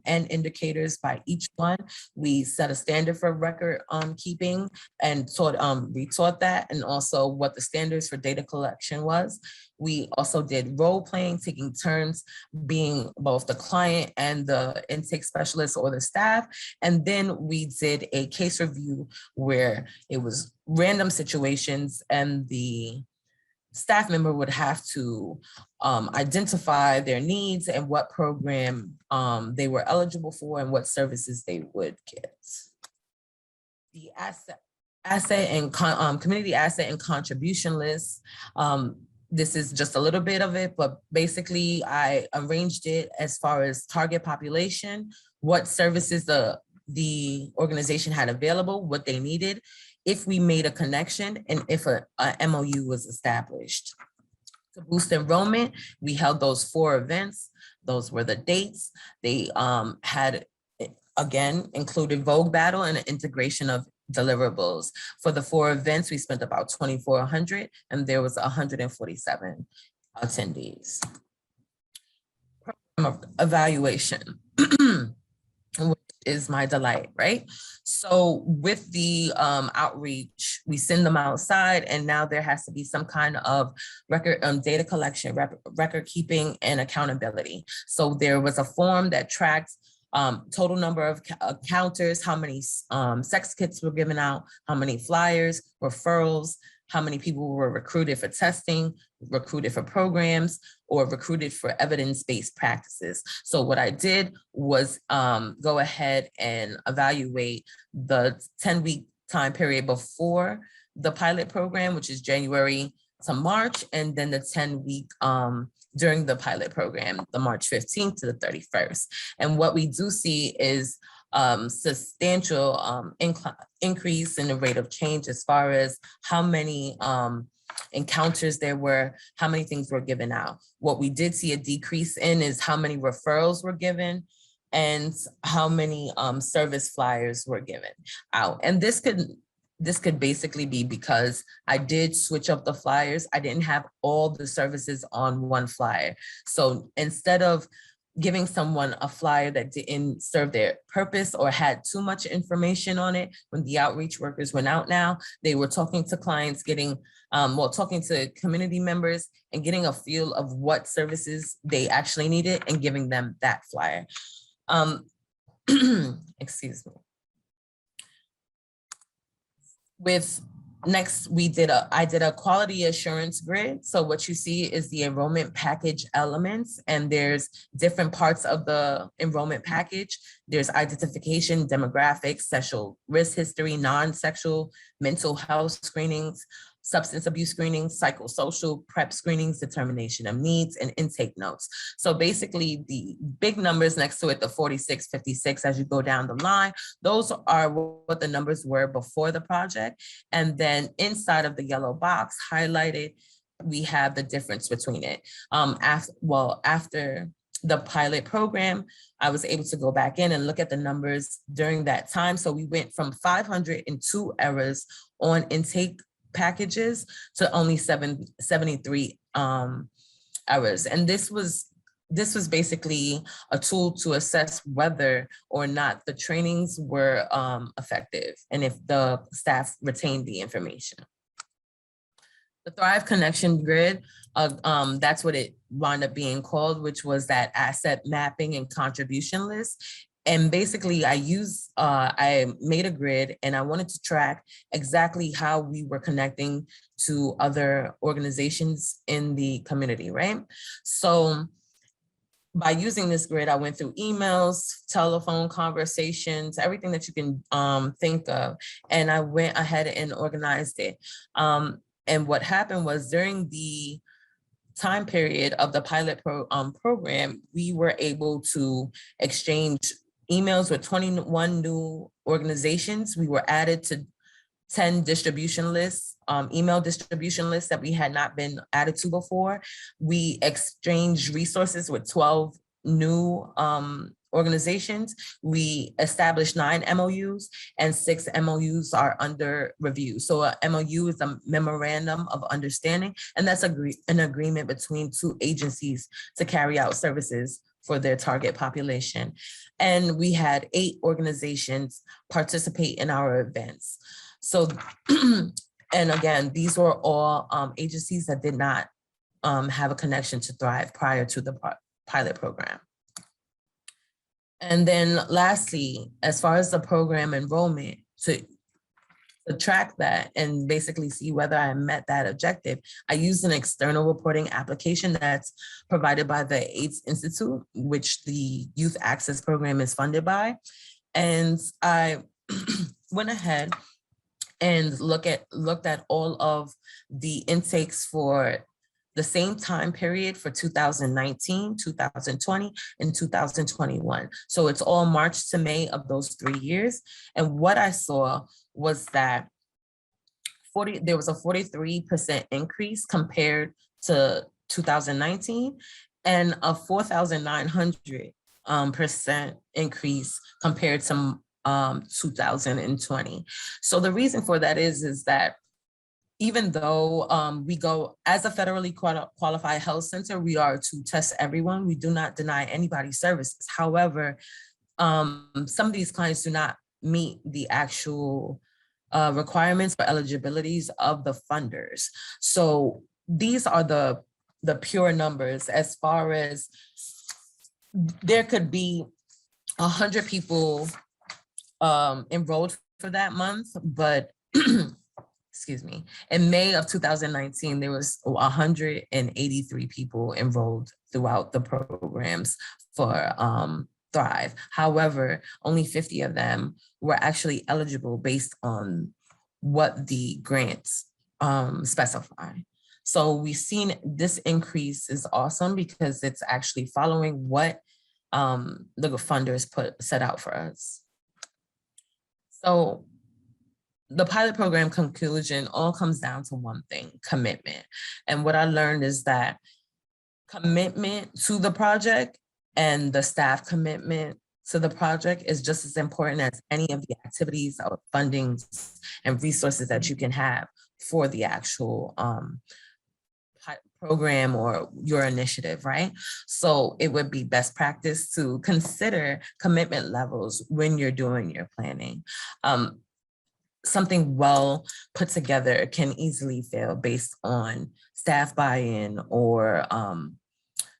and indicators by each one. We set a standard for record keeping and retaught that, and also what the standards for data collection was. We also did role playing, taking turns being both the client and the intake specialist or the staff. And then we did a case review where it was random situations, and the staff member would have to identify their needs and what program they were eligible for and what services they would get. The asset and community asset and contribution list. This is just a little bit of it, but basically I arranged it as far as target population, what services the organization had available, what they needed, if we made a connection, and if a MOU was established. To boost enrollment, we held those 4 events. Those were the dates. They had, again, included Vogue Battle and an integration of deliverables. For the 4 events, we spent about $2,400, and there was 147 attendees. Program of evaluation, which is my delight, right? So with the outreach, we send them outside, and now there has to be some kind of record data collection, record keeping, and accountability. So there was a form that tracked total number of counters, how many sex kits were given out, how many flyers, referrals, how many people were recruited for testing, recruited for programs, or recruited for evidence-based practices. So what I did was go ahead and evaluate the 10-week time period before the pilot program, which is January to March, and then the 10-week during the pilot program, the March 15th to the 31st. And what we do see is substantial increase in the rate of change as far as how many encounters there were, how many things were given out. What we did see a decrease in is how many referrals were given and how many service flyers were given out. And this could basically be because I did switch up the flyers. I didn't have all the services on one flyer. So instead of giving someone a flyer that didn't serve their purpose or had too much information on it, when the outreach workers went out now, they were talking to clients, talking to community members and getting a feel of what services they actually needed and giving them that flyer. Excuse me. I did a quality assurance grid. So what you see is the enrollment package elements, and there's different parts of the enrollment package. There's identification, demographics, sexual risk history, non-sexual, mental health screenings, substance abuse screenings, psychosocial prep screenings, determination of needs, and intake notes. So basically the big numbers next to it, the 46, 56, as you go down the line, those are what the numbers were before the project. And then inside of the yellow box highlighted, we have the difference between it. After the pilot program, I was able to go back in and look at the numbers during that time. So we went from 502 errors on intake packages to only 73 errors. And this was basically a tool to assess whether or not the trainings were effective and if the staff retained the information. The Thrive Connection Grid, that's what it wound up being called, which was that asset mapping and contribution list. And basically I made a grid and I wanted to track exactly how we were connecting to other organizations in the community, right? So by using this grid, I went through emails, telephone conversations, everything that you can think of. And I went ahead and organized it. And what happened was during the time period of the pilot program, we were able to exchange emails with 21 new organizations. We were added to 10 distribution lists, email distribution lists that we had not been added to before. We exchanged resources with 12 new organizations. We established 9 MOUs and 6 MOUs are under review. So a MOU is a memorandum of understanding, and that's an agreement between 2 agencies to carry out services for their target population. And we had 8 organizations participate in our events. So, and again, these were all agencies that did not have a connection to Thrive prior to the pilot program. And then lastly, as far as the program enrollment, to track that and basically see whether I met that objective, I used an external reporting application that's provided by the AIDS Institute, which the Youth Access Program is funded by. And I went ahead and looked at all of the intakes for the same time period for 2019, 2020, and 2021. So it's all March to May of those 3 years. And what I saw was that there was a 43% increase compared to 2019 and a 4,900% increase compared to 2020. So the reason for that is that even though we go as a federally qualified health center, we are to test everyone. We do not deny anybody services. However, some of these clients do not meet the actual requirements or eligibilities of the funders. So these are the pure numbers. As far as there could be 100 people enrolled for that month, but excuse me, in May of 2019, there was 183 people enrolled throughout the programs for Thrive. However, only 50 of them were actually eligible based on what the grants specify. So we've seen this increase is awesome because it's actually following what the funders set out for us. So the pilot program conclusion all comes down to one thing: commitment. And what I learned is that commitment to the project and the staff commitment to the project is just as important as any of the activities or fundings and resources that you can have for the actual program or your initiative, right? So it would be best practice to consider commitment levels when you're doing your planning. Something well put together can easily fail based on staff buy-in or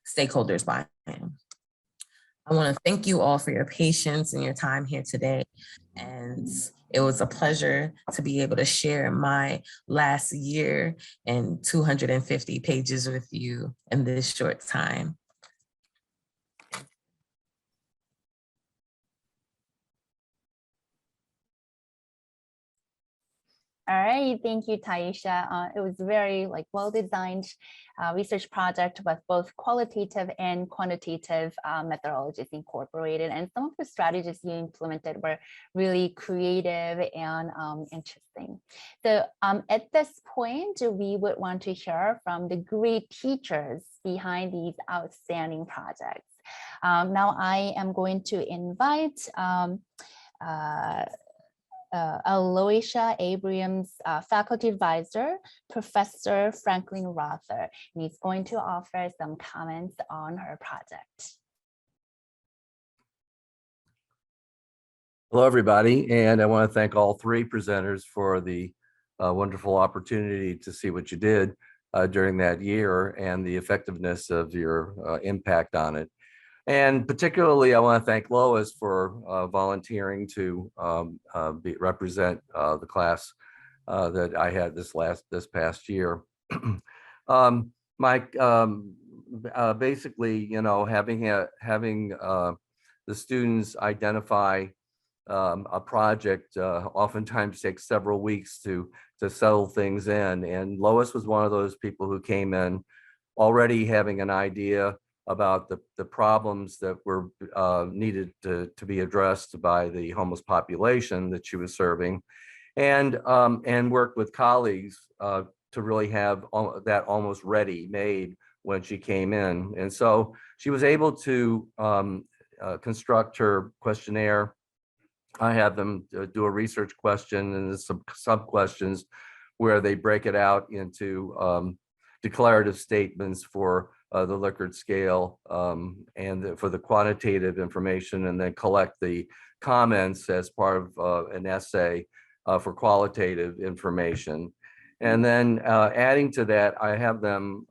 stakeholders buy-in. I want to thank you all for your patience and your time here today. And it was a pleasure to be able to share my last year and 250 pages with you in this short time. All right, thank you, Taisha. It was very well-designed research project with both qualitative and quantitative methodologies incorporated, and some of the strategies you implemented were really creative and interesting. So at this point, we would want to hear from the great teachers behind these outstanding projects. Now I am going to invite Alicia Abram's faculty advisor, Professor Franklin Rother, and he's going to offer some comments on her project. Hello, everybody, and I want to thank all 3 presenters for the wonderful opportunity to see what you did during that year and the effectiveness of your impact on it. And particularly, I want to thank Lois for volunteering to represent the class that I had this past year. My basically, having the students identify a project oftentimes takes several weeks to settle things in. And Lois was one of those people who came in already having an idea about the problems that were needed to be addressed by the homeless population that she was serving, and worked with colleagues to really have that almost ready made when she came in. And so she was able to construct her questionnaire. I have them do a research question and some sub questions where they break it out into declarative statements for the Likert scale and for the quantitative information, and then collect the comments as part of an essay for qualitative information. And then adding to that, I have them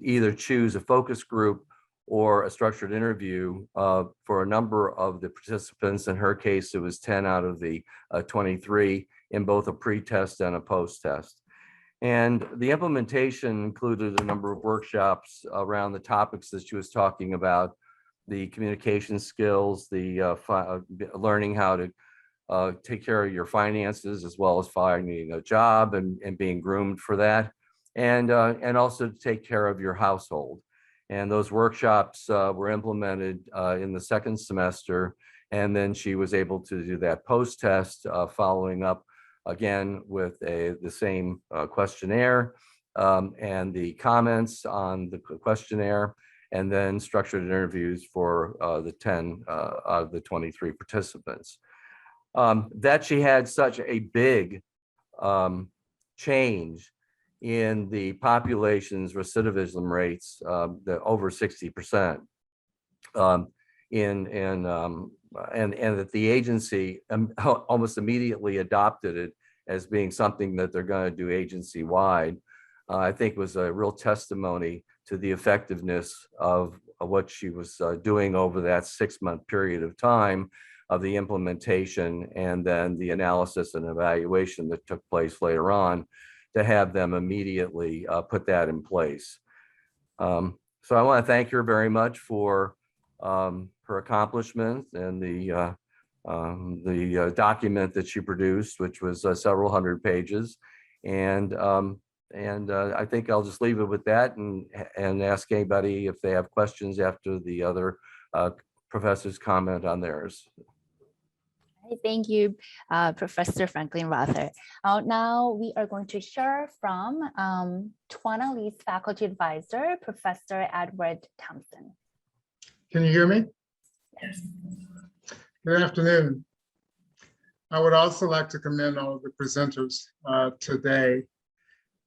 either choose a focus group or a structured interview for a number of the participants. In her case, it was 10 out of the 23 in both a pre-test and a post-test. And the implementation included a number of workshops around the topics that she was talking about: the communication skills, the learning how to take care of your finances, as well as finding a job and being groomed for that, and also to take care of your household. And those workshops were implemented in the second semester, and then she was able to do that post-test, following up again with the same questionnaire and the comments on the questionnaire, and then structured interviews for the 10 out of the 23 participants. That she had such a big change in the population's recidivism rates, that over 60%, and that the agency almost immediately adopted it as being something that they're going to do agency-wide, I think was a real testimony to the effectiveness of what she was doing over that 6-month period of time of the implementation, and then the analysis and evaluation that took place later on to have them immediately put that in place. So I want to thank her very much for her accomplishments and the document that she produced, which was several hundred pages. And I think I'll just leave it with that and ask anybody if they have questions after the other professors comment on theirs. Thank you, Professor Franklin Rother. Now we are going to hear from Twana Lee's faculty advisor, Professor Edward Thompson. Can you hear me? Yes. Good afternoon. I would also like to commend all of the presenters today.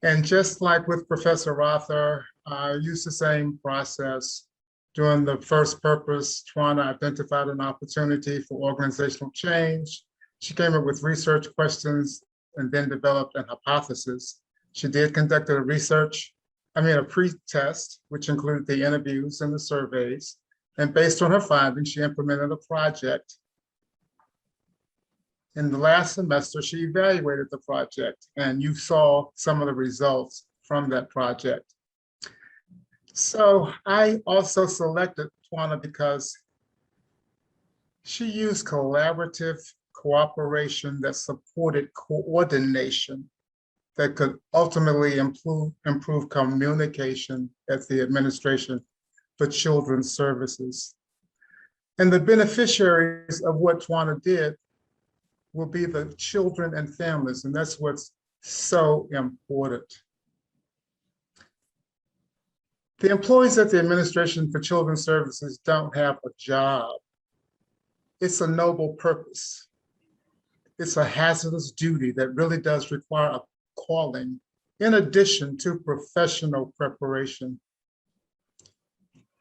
And just like with Professor Rother, I used the same process. During the first purpose, Twana identified an opportunity for organizational change. She came up with research questions and then developed an hypothesis. She did conduct a pre-test, which included the interviews and the surveys. And based on her findings, she implemented a project. In the last semester, she evaluated the project, and you saw some of the results from that project. So I also selected Twana because she used collaborative cooperation that supported coordination that could ultimately improve communication at the Administration for Children's Services. And the beneficiaries of what Twana did will be the children and families, and that's what's so important. The employees at the Administration for Children's Services don't have a job. It's a noble purpose. It's a hazardous duty that really does require a calling in addition to professional preparation.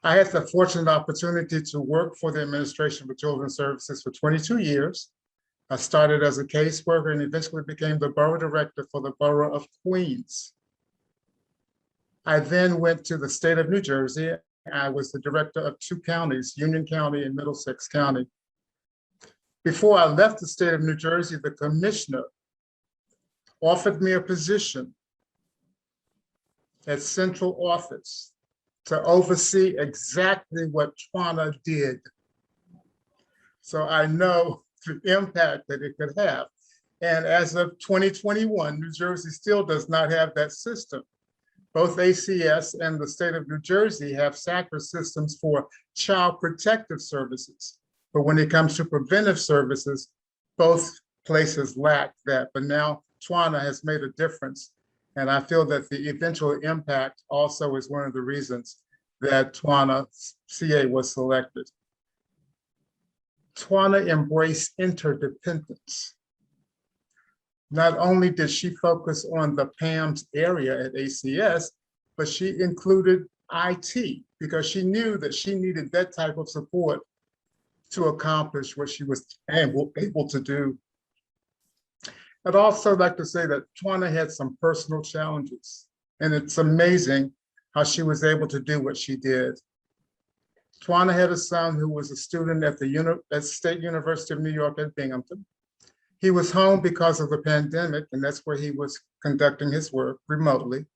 I had the fortunate opportunity to work for the Administration for Children's Services for 22 years. I started as a caseworker and eventually became the borough director for the borough of Queens. I then went to the state of New Jersey. I was the director of 2 counties, Union County and Middlesex County. Before I left the state of New Jersey, the commissioner offered me a position at central office to oversee exactly what Twana did. So I know the impact that it could have. And as of 2021, New Jersey still does not have that system. Both ACS and the state of New Jersey have SACRA systems for child protective services. But when it comes to preventive services, both places lack that. But now Twana has made a difference. And I feel that the eventual impact also is one of the reasons that Twana CA was selected. Twana embraced interdependence. Not only did she focus on the PAMS area at ACS, but she included IT because she knew that she needed that type of support to accomplish what she was able to do. I'd also like to say that Twana had some personal challenges, and it's amazing how she was able to do what she did. Twana had a son who was a student at the State University of New York at Binghamton. He was home because of the pandemic, and that's where he was conducting his work remotely.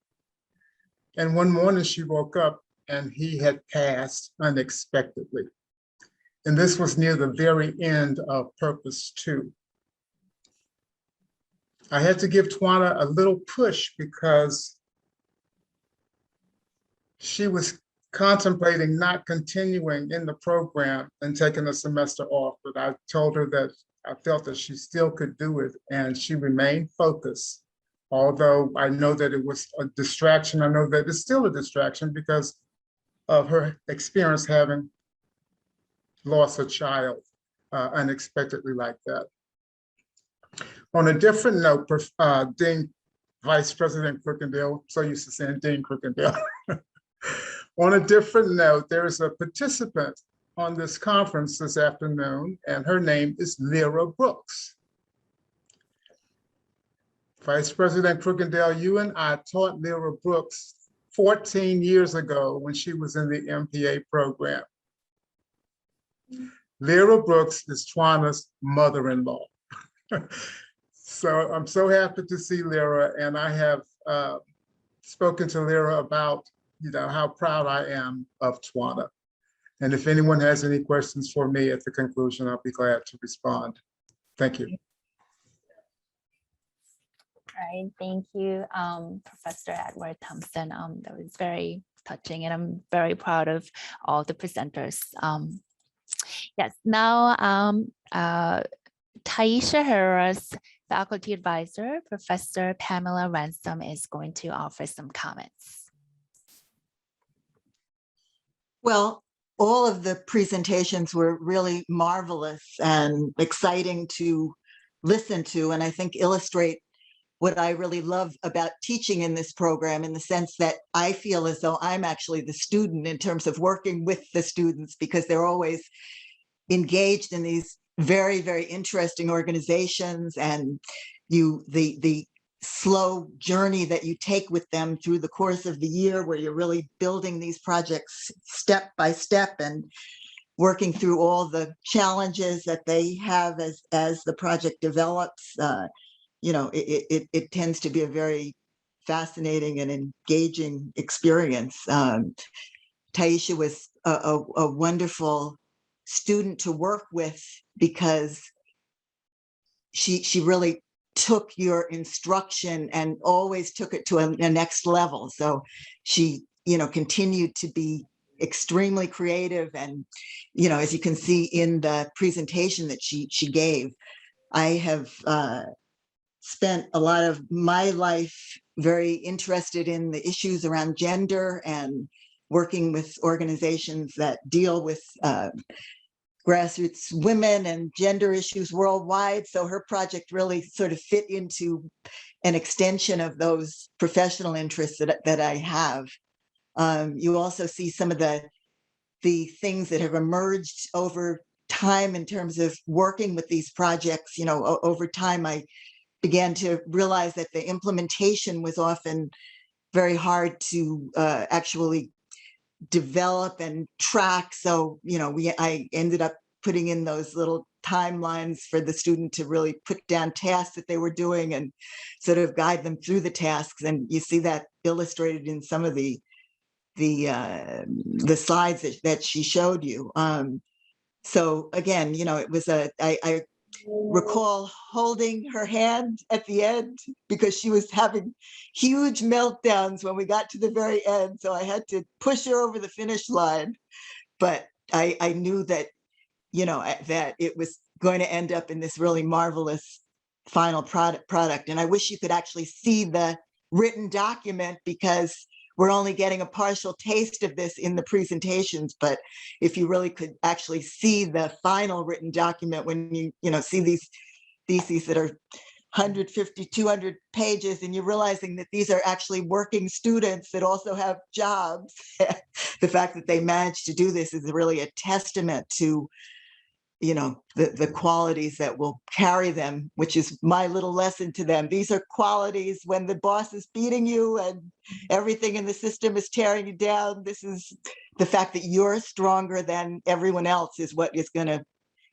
And one morning she woke up and he had passed unexpectedly. And this was near the very end of Purpose 2. I had to give Twana a little push because she was contemplating not continuing in the program and taking a semester off, but I told her that I felt that she still could do it, and she remained focused. Although I know that it was a distraction, I know that it's still a distraction because of her experience having lost a child unexpectedly like that. On a different note, Dean Vice President Crookendale, so used to saying Dean Crookendale. On a different note, there is a participant on this conference this afternoon, and her name is Lyra Brooks. Vice President Crookendale, you and I taught Lyra Brooks 14 years ago when she was in the MPA program. Lyra Brooks is Twana's mother-in-law. So I'm so happy to see Lyra, and I have spoken to Lyra about how proud I am of Twana. And if anyone has any questions for me at the conclusion, I'll be glad to respond. Thank you. All right, thank you, Professor Edward Thompson. That was very touching, and I'm very proud of all the presenters. Yes, now Taisha Harris, faculty advisor, Professor Pamela Ransom is going to offer some comments. Well, all of the presentations were really marvelous and exciting to listen to, and I think illustrate what I really love about teaching in this program, in the sense that I feel as though I'm actually the student in terms of working with the students, because they're always engaged in these very, very interesting organizations, and the slow journey that you take with them through the course of the year, where you're really building these projects step by step and working through all the challenges that they have as the project develops. It tends to be a very fascinating and engaging experience. Taisha was a wonderful student to work with, because she really took your instruction and always took it to a next level. So she, continued to be extremely creative. And, as you can see in the presentation that she gave, I have spent a lot of my life very interested in the issues around gender and working with organizations that deal with grassroots women and gender issues worldwide. So her project really sort of fit into an extension of those professional interests that I have. You also see some of the things that have emerged over time in terms of working with these projects. Over time, I began to realize that the implementation was often very hard to actually develop and track. So, I ended up putting in those little timelines for the student to really put down tasks that they were doing and sort of guide them through the tasks. And you see that illustrated in some of the the slides that she showed you. So again, you know, it was I recall holding her hand at the end because she was having huge meltdowns when we got to the very end. So I had to push her over the finish line. But I knew that, you know, that it was going to end up in this really marvelous final product. And I wish you could actually see the written document, because we're only getting a partial taste of this in the presentations. But if you really could actually see the final written document, when you know, see these theses that are 150, 200 pages, and you're realizing that these are actually working students that also have jobs. The fact that they managed to do this is really a testament to, you know, the qualities that will carry them, which is my little lesson to them. These are qualities when the boss is beating you and everything in the system is tearing you down. This is the fact that you're stronger than everyone else is what is going to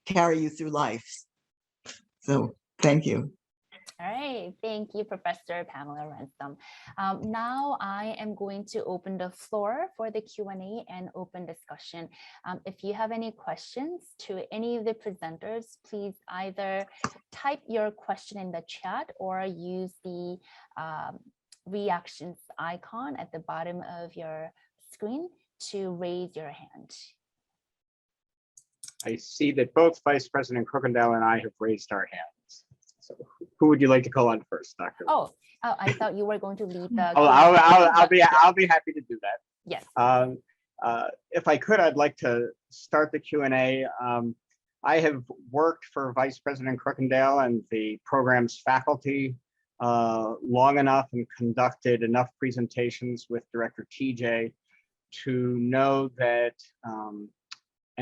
carry you through life. So thank you. All right, thank you, Professor Pamela Ransom. Now I am going to open the floor for the Q&A and open discussion. If you have any questions to any of the presenters, please either type your question in the chat or use the reactions icon at the bottom of your screen to raise your hand. I see that both Vice President Crookendale and I have raised our hands. So who would you like to call on first, Dr.? Oh, I thought you were going to lead the. Oh, I'll be happy to do that. Yes. If I could, I'd like to start the Q&A. I have worked for Vice President Crookendale and the program's faculty long enough and conducted enough presentations with Director TJ to know that an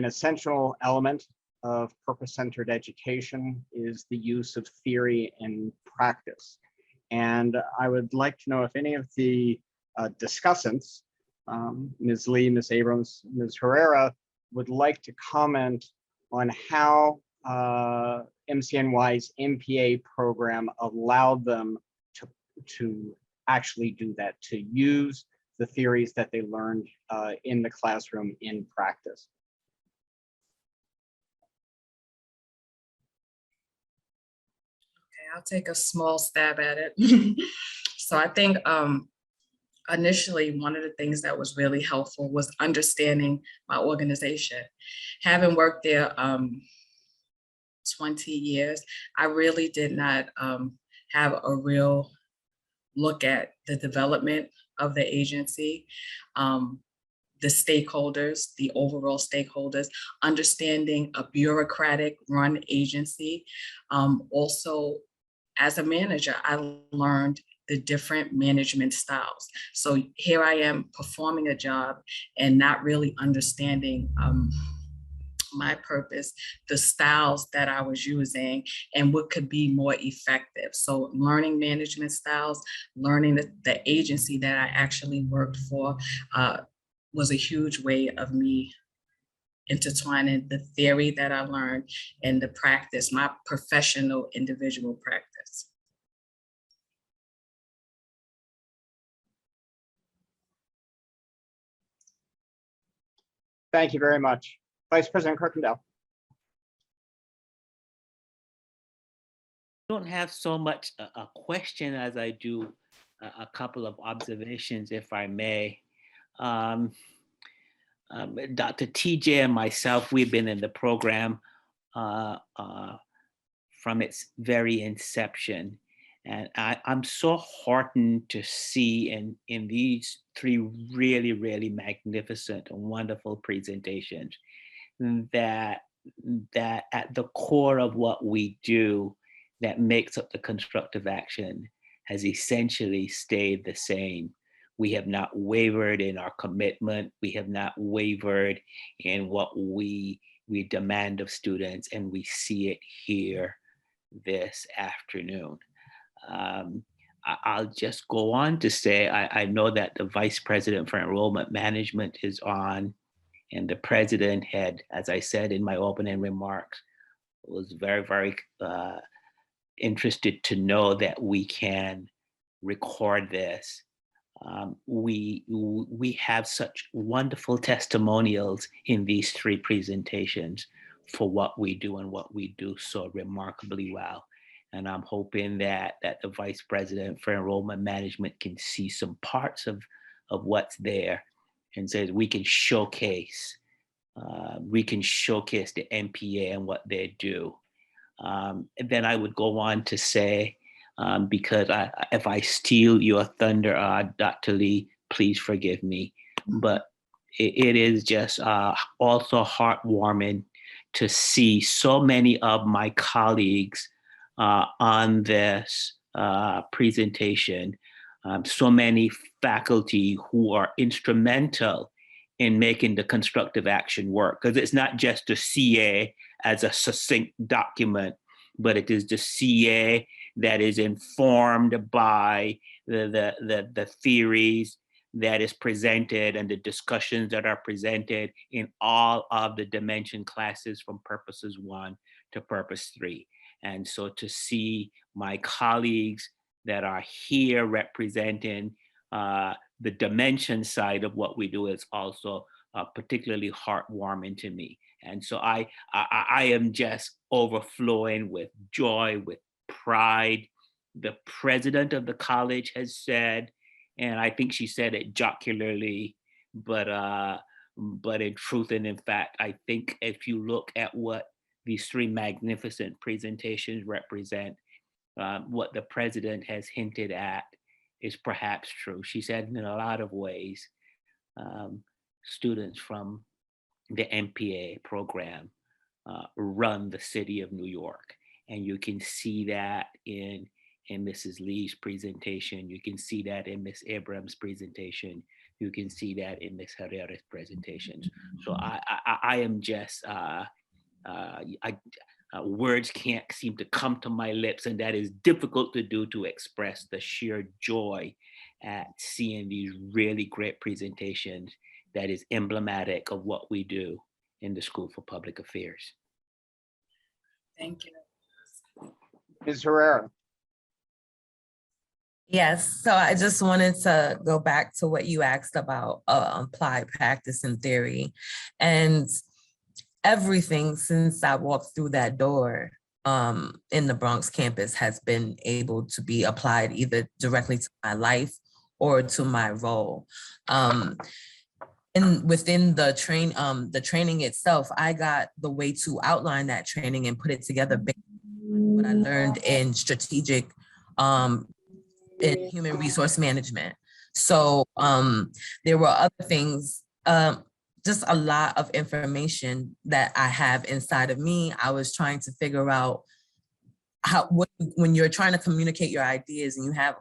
essential element of purpose-centered education is the use of theory in practice. And I would like to know if any of the discussants, Ms. Lee, Ms. Abrams, Ms. Herrera, would like to comment on how MCNY's MPA program allowed them to actually do that, to use the theories that they learned in the classroom in practice. I'll take a small stab at it. So I think initially, one of the things that was really helpful was understanding my organization. Having worked there 20 years, I really did not have a real look at the development of the agency, the stakeholders, the overall stakeholders, understanding a bureaucratic run agency. Also, as a manager, I learned the different management styles. So here I am performing a job and not really understanding my purpose, the styles that I was using, and what could be more effective. So learning management styles, learning the agency that I actually worked for was a huge way of me intertwining the theory that I learned and the practice, my professional individual practice. Thank you very much. Vice President Crookendale. I don't have so much a question as I do a couple of observations, if I may. Dr. TJ and myself, we've been in the program from its very inception. And I'm so heartened to see in these three really, really magnificent and wonderful presentations that at the core of what we do that makes up the constructive action has essentially stayed the same. We have not wavered in our commitment. We have not wavered in what we demand of students, and we see it here this afternoon. I'll just go on to say, I know that the Vice President for Enrollment Management is on, and the President had, as I said in my opening remarks, was very, very interested to know that we can record this We have such wonderful testimonials in these three presentations for what we do and what we do so remarkably well. And I'm hoping that the Vice President for Enrollment Management can see some parts of what's there and says we can showcase the MPA and what they do. And then I would go on to say, because if I steal your thunder, Dr. Lee, please forgive me. But it is just also heartwarming to see so many of my colleagues on this presentation, so many faculty who are instrumental in making the constructive action work, because it's not just the CA as a succinct document, but it is the CA that is informed by the theories that is presented and the discussions that are presented in all of the dimension classes from purposes 1 to purpose 3. And so to see my colleagues that are here representing the dimension side of what we do is also particularly heartwarming to me. And so I am just overflowing with joy, with pride. The president of the college has said, and I think she said it jocularly, but in truth and in fact, I think if you look at what these three magnificent presentations represent, what the president has hinted at is perhaps true. She said in a lot of ways, students from the MPA program run the city of New York. And you can see that in Mrs. Lee's presentation. You can see that in Ms. Abram's presentation. You can see that in Ms. Herrera's presentations. So I am just, words can't seem to come to my lips, and that is difficult to do, to express the sheer joy at seeing these really great presentations that is emblematic of what we do in the School for Public Affairs. Thank you. Ms. Herrera. Yes, so I just wanted to go back to what you asked about applied practice and theory. And everything since I walked through that door in the Bronx campus has been able to be applied either directly to my life or to my role. And within the training itself, I got the way to outline that training and put it together based on what I learned in strategic in human resource management. So there were other things, just a lot of information that I have inside of me. I was trying to figure out when you're trying to communicate your ideas and you have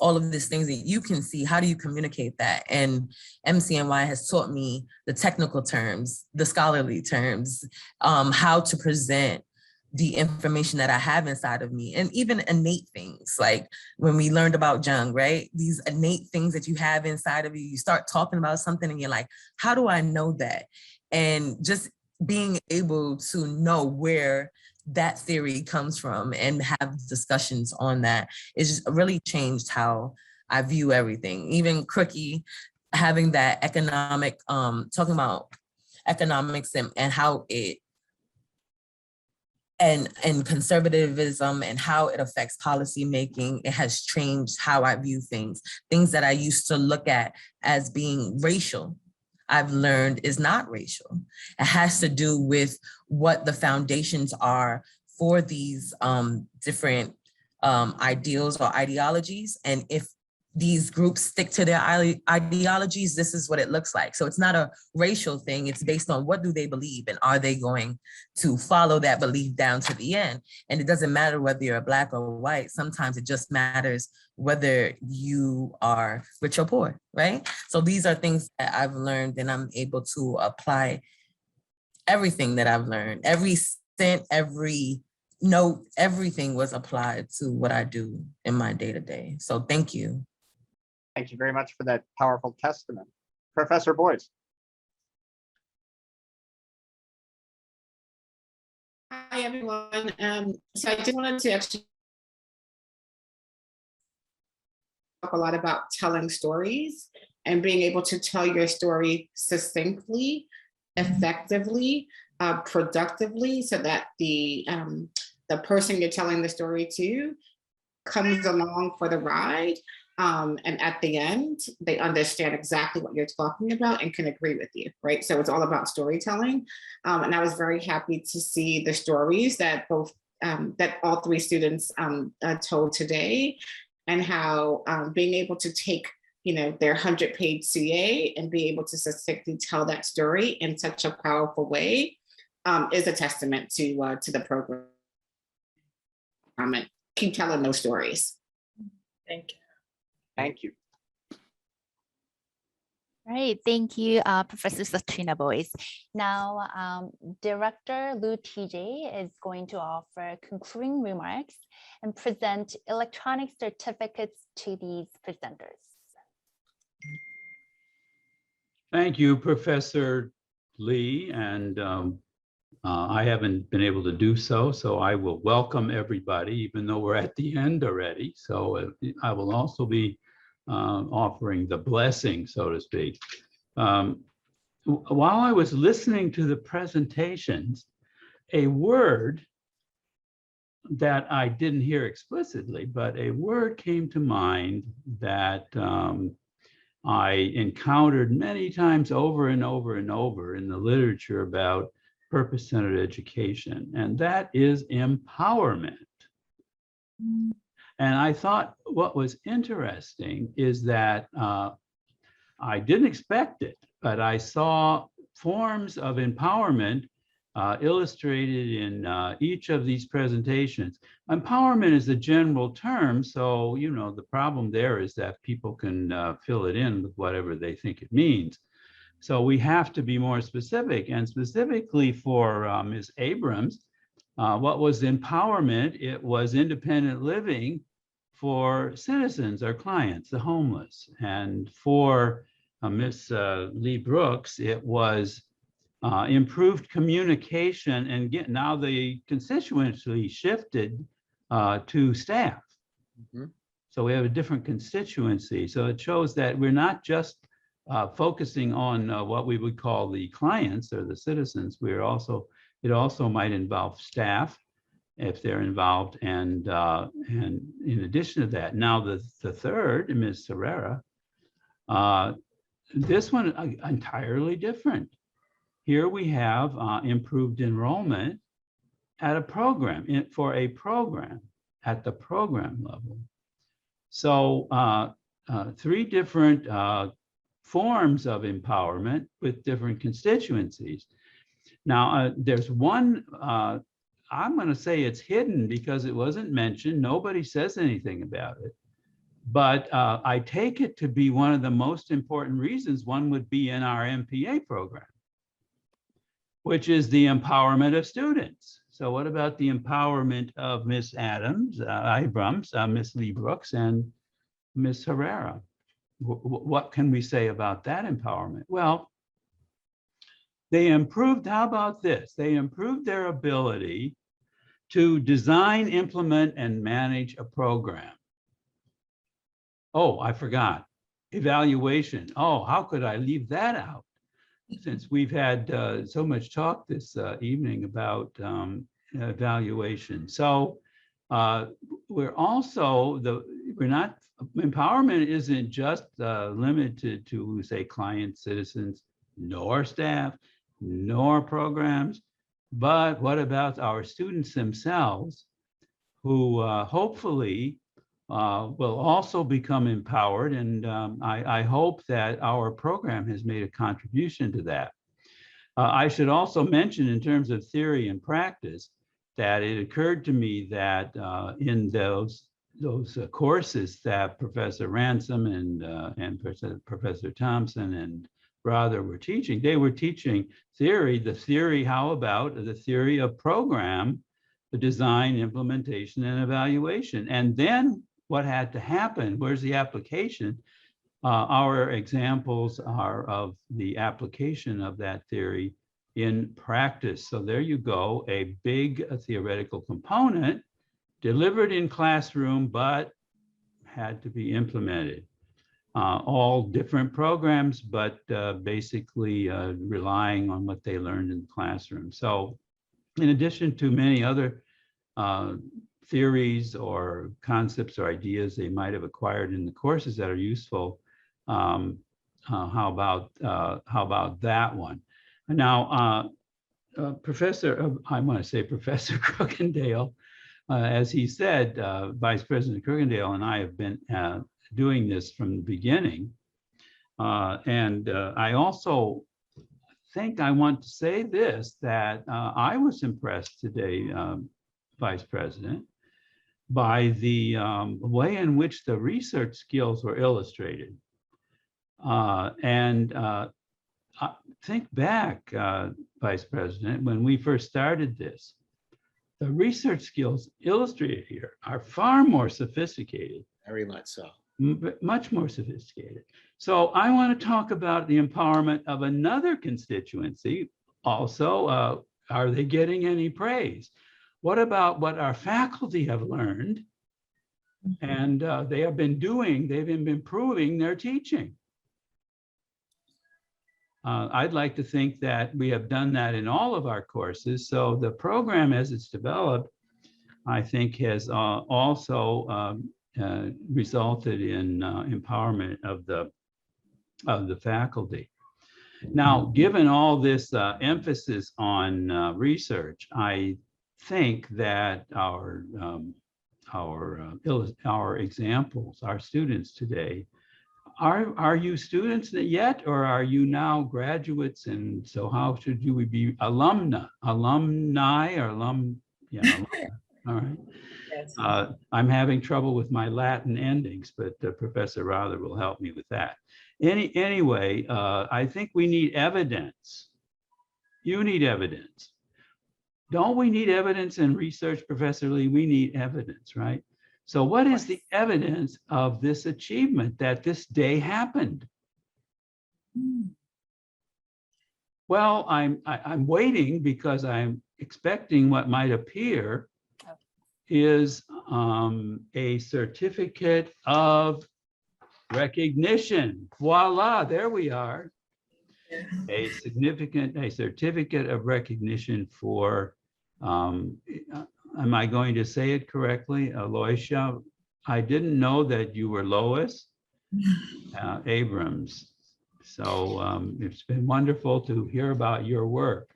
all of these things that you can see, how do you communicate that? And MCNY has taught me the technical terms, the scholarly terms, how to present the information that I have inside of me, and even innate things, like when we learned about Jung, right? These innate things that you have inside of you, you start talking about something and you're like, how do I know that? And just being able to know where that theory comes from and have discussions on that, it just really changed how I view everything. Even Crookie, having that economic, talking about economics and how it, and conservatism and how it affects policy making, it has changed how I view things. Things that I used to look at as being racial, I've learned is not racial. It has to do with what the foundations are for these different ideals or ideologies. And if these groups stick to their ideologies, this is what it looks like. So it's not a racial thing. It's based on what do they believe and are they going to follow that belief down to the end? And it doesn't matter whether you're Black or white. Sometimes it just matters whether you are rich or poor, right? So these are things that I've learned, and I'm able to apply everything that I've learned. Every cent, every note, everything was applied to what I do in my day-to-day. So thank you. Thank you very much for that powerful testament. Professor Boyce. Hi, everyone. So I just wanted to actually a lot about telling stories and being able to tell your story succinctly, effectively, productively, so that the person you're telling the story to comes along for the ride. And at the end, they understand exactly what you're talking about and can agree with you, right? So it's all about storytelling. And I was very happy to see the stories that that all three students told today, and how being able to take their 100-page CA and be able to succinctly tell that story in such a powerful way is a testament to the program. And keep telling those stories. Thank you. Thank you. Right, thank you, Professor Twana Boyce. Now, Director Lou TJ is going to offer concluding remarks and present electronic certificates to these presenters. Thank you, Professor Lee, and I haven't been able to do so, so I will welcome everybody, even though we're at the end already. So I will also be offering the blessing, so to speak. While I was listening to the presentations, a word that I didn't hear explicitly, but a word came to mind that I encountered many times over and over and over in the literature about purpose-centered education, and that is empowerment. And I thought what was interesting is that I didn't expect it, but I saw forms of empowerment illustrated in each of these presentations. Empowerment is a general term, so the problem there is that people can fill it in with whatever they think it means. So we have to be more specific, and specifically for Ms. Abrams, what was empowerment? It was independent living for citizens or clients, the homeless. And for Ms. Lee Brooks, it was improved communication, and now the constituency shifted to staff. So we have a different constituency. So it shows that we're not just focusing on what we would call the clients or the citizens. It also might involve staff if they're involved, and in addition to that, now the third, Ms. Herrera, this one entirely different. Here we have improved enrollment at a program, for a program at the program level. So three different forms of empowerment with different constituencies. Now, there's one, I'm going to say it's hidden because it wasn't mentioned. Nobody says anything about it. But I take it to be one of the most important reasons one would be in our MPA program, which is the empowerment of students. So what about the empowerment of Ms. Abrams, Ms. Lee Brooks, and Ms. Herrera? What can we say about that empowerment? Well, they improved, how about this? They improved their ability to design, implement, and manage a program. Oh, I forgot, evaluation. Oh, how could I leave that out? Since we've had so much talk this evening about evaluation. So empowerment isn't just limited to, say, clients, citizens, nor staff, nor programs, but what about our students themselves, who hopefully will also become empowered. And I hope that our program has made a contribution to that. I should also mention, in terms of theory and practice, that it occurred to me that in those courses that Professor Ransom and Professor Thompson and Brother were teaching, they were teaching theory, how about the theory of program, the design, implementation, and evaluation. And then what had to happen, where's the application? Our examples are of the application of that theory in practice. So there you go, a big theoretical component delivered in classroom, but had to be implemented. All different programs, but basically relying on what they learned in the classroom. So in addition to many other theories or concepts or ideas they might have acquired in the courses that are useful, how about that one? Now, Professor Crookendale, as he said, Vice President Crookendale and I have been doing this from the beginning. I also think I want to say this, that I was impressed today, Vice President, by the way in which the research skills were illustrated. Think back, Vice President, when we first started this, the research skills illustrated here are far more sophisticated. Very much so. Much more sophisticated. So I want to talk about the empowerment of another constituency. Also, are they getting any praise? What about what our faculty have learned? And they have been doing, they've been improving their teaching. I'd like to think that we have done that in all of our courses. So the program as it's developed, I think has also resulted in empowerment of the faculty. Now, given all this emphasis on research, I think that our examples, our students today, are you students yet, or are you now graduates? And so how should we be alumni or yeah, all right. Yes. I'm having trouble with my Latin endings, but Professor Rother will help me with that. Anyway, I think we need evidence. You need evidence. Don't we need evidence in research, Professor Lee? We need evidence, right? So what is the evidence of this achievement that this day happened? Well, I'm waiting because I'm expecting what might appear is a certificate of recognition. Voila, there we are. A certificate of recognition for, am I going to say it correctly, Alicia? I didn't know that you were Lois Abrams. So it's been wonderful to hear about your work.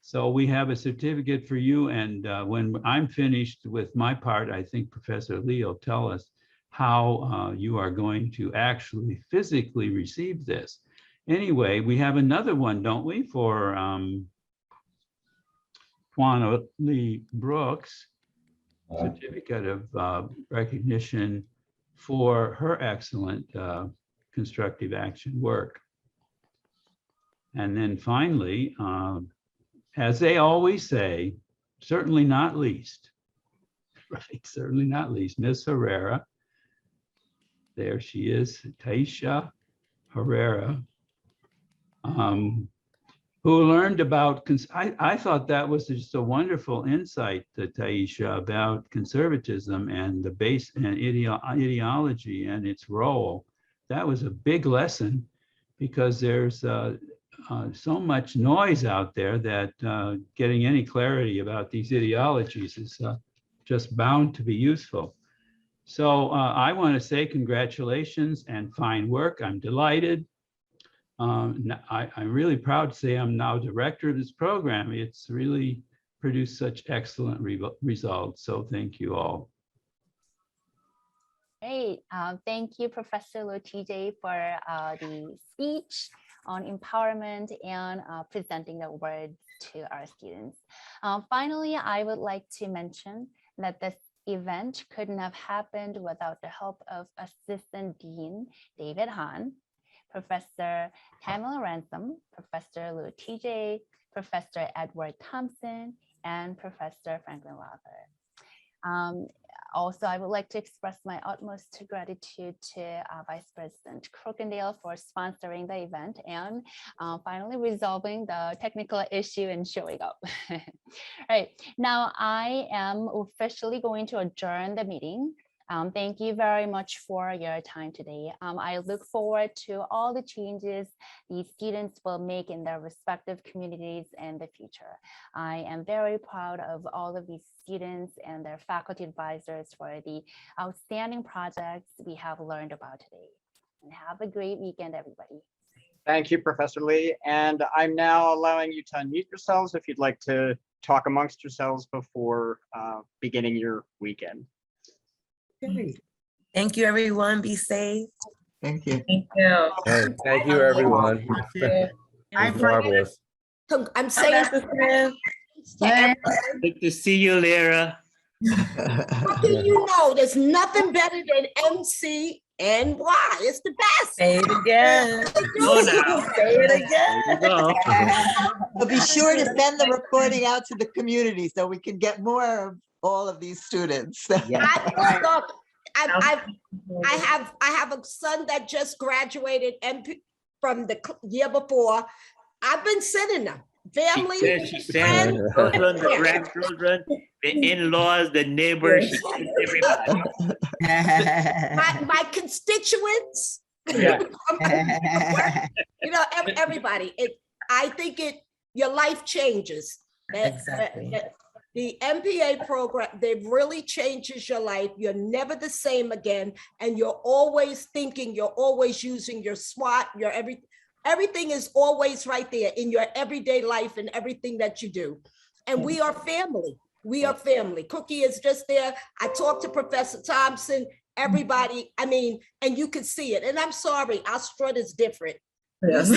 So we have a certificate for you, and when I'm finished with my part, I think Professor Lee will tell us how you are going to actually physically receive this. Anyway, we have another one, don't we, for Twana Lee Brooks, certificate of recognition for her excellent constructive action work. And then finally, as they always say, certainly not least, right? Certainly not least, Ms. Herrera. There she is, Taisha Herrera, who learned about, I thought that was just a wonderful insight, Taisha, about conservatism and the base and ideology and its role. That was a big lesson, because there's so much noise out there that getting any clarity about these ideologies is just bound to be useful. So I want to say congratulations and fine work. I'm delighted. I'm really proud to say I'm now director of this program. It's really produced such excellent results. So thank you all. Great. Thank you, Professor TJ, for the speech on empowerment and presenting the words to our students. Finally, I would like to mention that this event couldn't have happened without the help of Assistant Dean David Hahn, Professor Tamala Ransom, Professor Lou TJ, Professor Edward Thompson, and Professor Franklin Rother. Also, I would like to express my utmost gratitude to Vice President Crookendale for sponsoring the event and finally resolving the technical issue and showing up. All right, now I am officially going to adjourn the meeting. Thank you very much for your time today. I look forward to all the changes these students will make in their respective communities in the future. I am very proud of all of these students and their faculty advisors for the outstanding projects we have learned about today. And have a great weekend, everybody. Thank you, Professor Lee. And I'm now allowing you to unmute yourselves if you'd like to talk amongst yourselves before beginning your weekend. Thank you, everyone. Be safe. Thank you. Thank you. Thank you, everyone. It I'm was marvelous. I'm saying to everyone, Good to see you, Lyra. how do you know there's nothing better than MCNY? It's the best. Say it again. Oh, no. Say it again. There you go. But be sure to send the recording out to the community so we can get more of all of these students. I have a son that just graduated MP from the year before. I've been sending them. Family. She said, children, the grandchildren, the in-laws, the neighbors, she said everybody. my constituents. Yeah. You know, everybody. I think your life changes. Exactly. The MPA program, they really changes your life. You're never the same again. And you're always thinking, you're always using your SWOT, your everything is always right there in your everyday life and everything that you do. And we are family. We are family. Cookie is just there. I talked to Professor Thompson, everybody, I mean, and you can see it. And I'm sorry, our strut is different. Yes.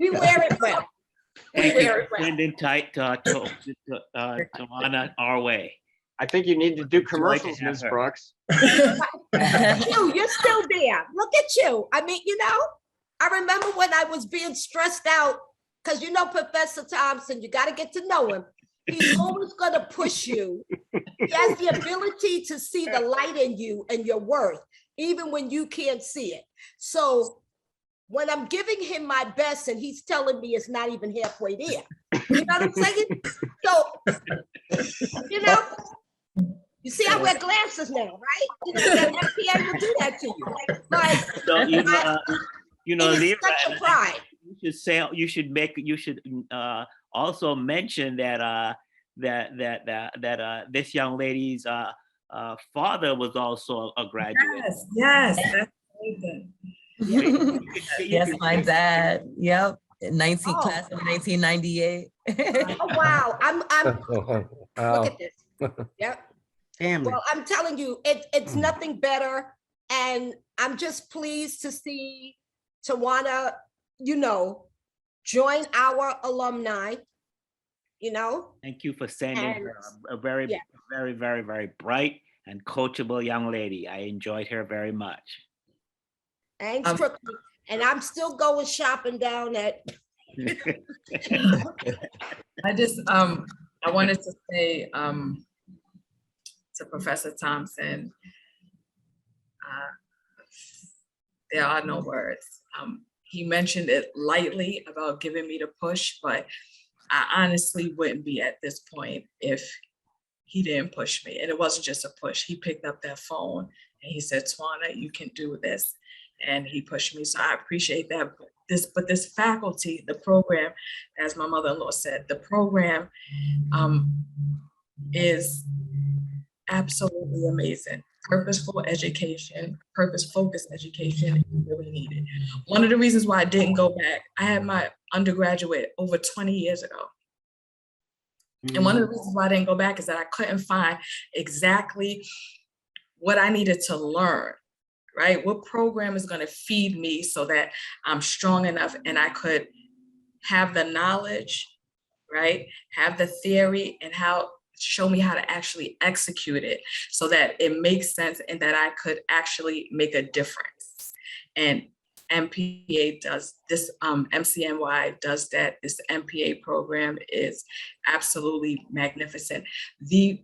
We wear it well. Thank you for sending tight Twana our way. I think you need to do Joy to commercials, have Ms. her. Brooks. You're still there. Look at you. I mean, you know, I remember when I was being stressed out, because you know, Professor Thompson, you got to get to know him. He's always going to push you. He has the ability to see the light in you and your worth, even when you can't see it. So when I'm giving him my best and he's telling me it's not even halfway there, you know what I'm saying? So, you know, you see, I wear glasses now, right? You know, that MPA will do that to you. But So, you know, it is Lyra, such a pride. you should also mention that this young lady's father was also a graduate. Yes, that's amazing. Yes, my dad. Yep. 19 Oh. class of 1998. Oh, wow. I'm Wow. look at this. Yep. Family. Well, I'm telling you, it's nothing better. And I'm just pleased to see Twana, you know, join our alumni, you know. Thank you for sending And- her a very, yeah. very, very, very bright and coachable young lady. I enjoyed her very much. Thanks, Crookie. And I'm still going shopping down at. I just, I wanted to say to Professor Thompson, there are no words. He mentioned it lightly about giving me the push, but I honestly wouldn't be at this point if he didn't push me. And it wasn't just a push. He picked up that phone and he said, Twana, you can do this. And he pushed me. So I appreciate that. But this faculty, the program, as my mother-in-law said, the program is absolutely amazing. Purposeful education, purpose-focused education is really needed. One of the reasons why I didn't go back, I had my undergraduate over 20 years ago. And one of the reasons why I didn't go back is that I couldn't find exactly what I needed to learn, right? What program is going to feed me so that I'm strong enough and I could have the knowledge, right? Have the theory and show me how to actually execute it so that it makes sense and that I could actually make a difference. And MPA does this, MCNY does that. This MPA program is absolutely magnificent. The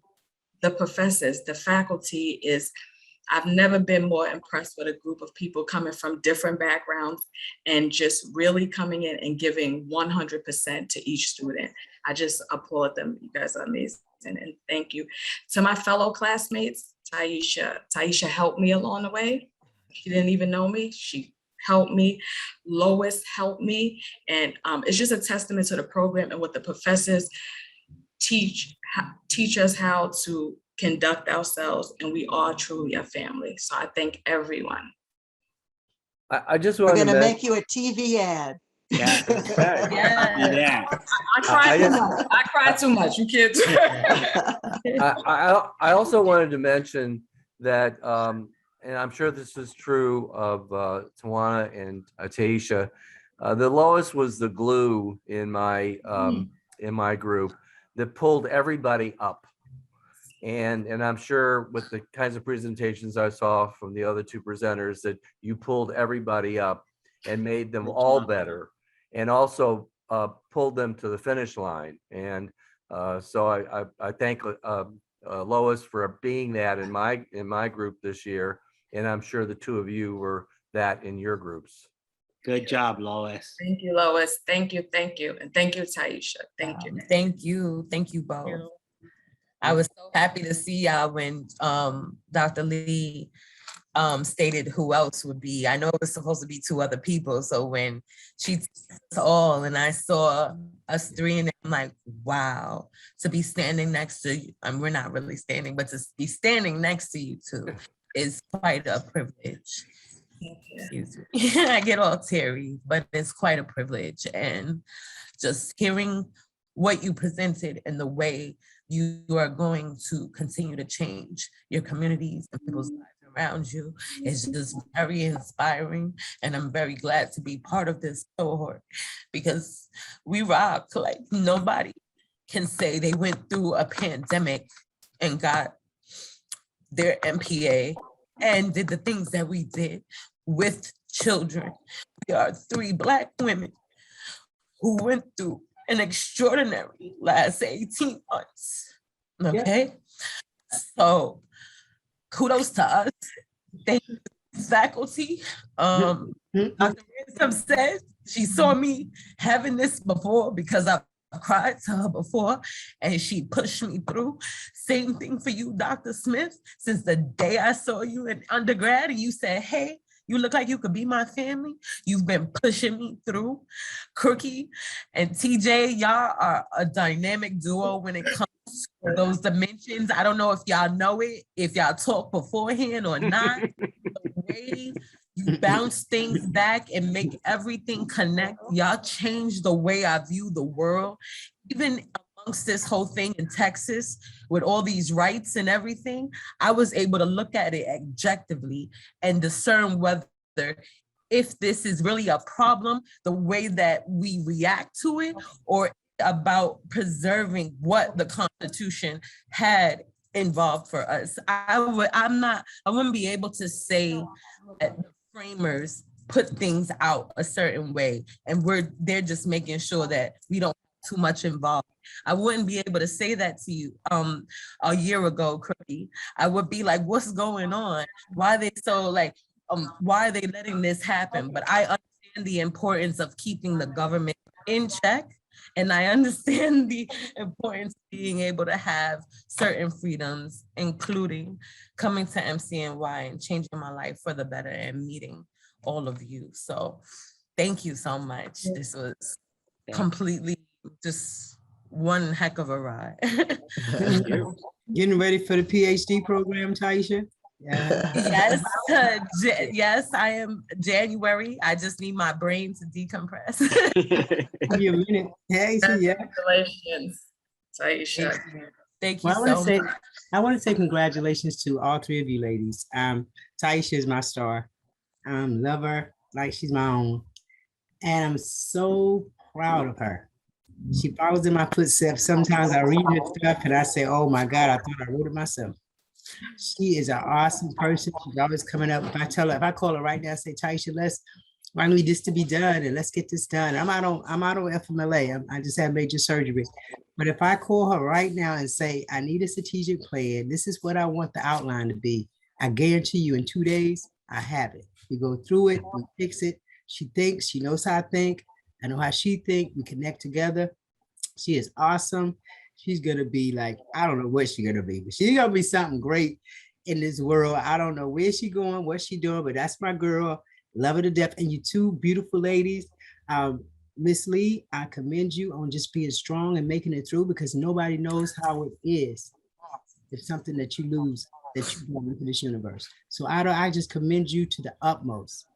professors, the faculty is I've never been more impressed with a group of people coming from different backgrounds and just really coming in and giving 100% to each student. I just applaud them. You guys are amazing, and thank you. To my fellow classmates, Taisha helped me along the way. She didn't even know me. She helped me. Lois helped me. And it's just a testament to the program and what the professors teach us how to conduct ourselves, and we are truly a family. So I thank everyone. I just We're want to gonna make you a TV ad. Yeah. Yeah. I cry too much. You can't. I also wanted to mention that, and I'm sure this is true of Twana and Taisha, that Lois was the glue in my group that pulled everybody up. And I'm sure with the kinds of presentations I saw from the other two presenters that you pulled everybody up and made them all better, and also pulled them to the finish line. And so I thank Lois for being that in my group this year, and I'm sure the two of you were that in your groups. Good job, Lois. Thank you, Lois. Thank you, and thank you, Taisha. Thank you. Thank you both. I was so happy to see y'all when Dr. Lee stated who else would be. I know it was supposed to be two other people. So when she took us all and I saw us three, and I'm like, wow, to be standing next to you, we're not really standing, but to be standing next to you two is quite a privilege. Excuse me. I get all teary, but it's quite a privilege. And just hearing what you presented and the way you are going to continue to change your communities and people's lives around you is just very inspiring. And I'm very glad to be part of this cohort, because we rock. Like, nobody can say they went through a pandemic and got their MPA and did the things that we did with children. We are 3 Black women who went through an extraordinary last 18 months. Okay, so kudos to us. Thank you, faculty. Dr. Ransom said she saw me having this before because I've cried to her before, and she pushed me through. Same thing for you, Dr. Smith. Since the day I saw you in undergrad and you said, hey, you look like you could be my family, you've been pushing me through. Crookie and TJ, y'all are a dynamic duo when it comes to those dimensions. I don't know if y'all know it, if y'all talk beforehand or not. The way you bounce things back and make everything connect, y'all change the way I view the world. Even amongst this whole thing in Texas with all these rights and everything, I was able to look at it objectively and discern whether, if this is really a problem, the way that we react to it, or about preserving what the Constitution had involved for us. I wouldn't be able to say that the framers put things out a certain way and they're just making sure that we don't too much involved. I wouldn't be able to say that to you a year ago, Crookie. I would be like, what's going on? Why are they so like, why are they letting this happen? But I understand the importance of keeping the government in check. And I understand the importance of being able to have certain freedoms, including coming to MCNY and changing my life for the better and meeting all of you. So thank you so much. This was completely just one heck of a ride. Getting ready for the PhD program, Taisha? Yeah. Yes, I am. January. I just need my brain to decompress. Give you a minute. Hey, yeah. Congratulations, Taisha. Thank you Well, so much. I want to say congratulations to all 3 of you ladies. Taisha is my star. Love her like she's my own. And I'm so proud of her. She follows in my footsteps. Sometimes I read her stuff and I say, oh my God, I thought I wrote it myself. She is an awesome person. She's always coming up. If I call her right now, I say, Taisha, I need this to be done and let's get this done. I'm out on FMLA. I just had major surgery. But if I call her right now and say, I need a strategic plan, this is what I want the outline to be, I guarantee you in 2 days, I have it. We go through it, we fix it. She thinks, she knows how I think. I know how she thinks. We connect together. She is awesome. She's gonna be like, I don't know what she's gonna be, but she's gonna be something great in this world. I don't know where she's going, what she's doing, but that's my girl. Love her to death. And you two beautiful ladies. Miss Lee, I commend you on just being strong and making it through, because nobody knows how it is if something that you lose, that you bring into this universe. So I just commend you to the utmost.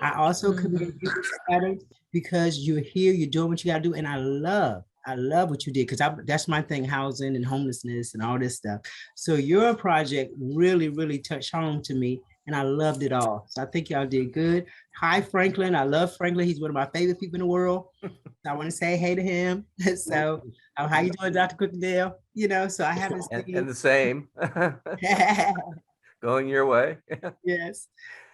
I also commend you, Adam, because you're here, you're doing what you gotta do. And I love what you did, because that's my thing, housing and homelessness and all this stuff. So your project really, really touched home to me, and I loved it all. So I think y'all did good. Hi, Franklin. I love Franklin. He's one of my favorite people in the world. So I want to say hey to him. So how you doing, Dr. Cookendale? You know, so I haven't seen And the same. Going your way. Yes.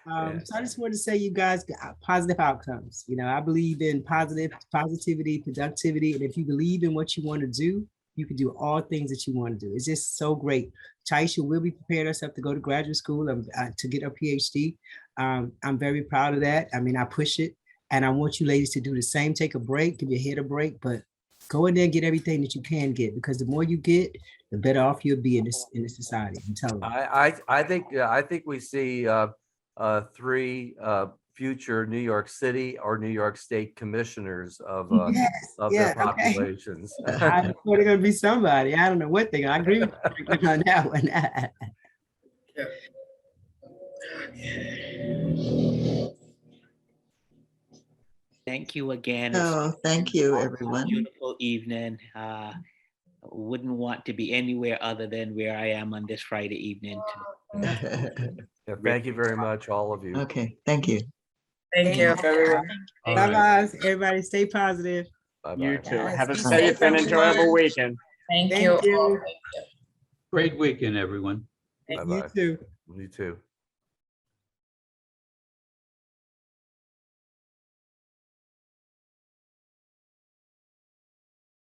So I just wanted to say you guys got positive outcomes. You know, I believe in positivity, productivity. And if you believe in what you want to do, you can do all things that you want to do. It's just so great. Taisha will be preparing herself to go to graduate school to get her PhD. I'm very proud of that. I mean, I push it, and I want you ladies to do the same. Take a break, give your head a break, but go in there and get everything that you can get, because the more you get, the better off you'll be in this society. I'm telling you. I think we see 3 future New York City or New York State commissioners of their populations. I know they're gonna be somebody. I don't know what they're gonna. I agree with you on that one. Thank you again. Oh, thank you, everyone. Beautiful evening. Wouldn't want to be anywhere other than where I am on this Friday evening. Thank you very much, all of you. Okay, thank you. Thank you, everyone. Bye-bye. Everybody stay positive. Bye-bye. You too. Yes, Have a be safe safe, and everyone. enjoyable weekend. Thank Thank you. you. Great weekend, everyone. You Bye-bye. too. You too.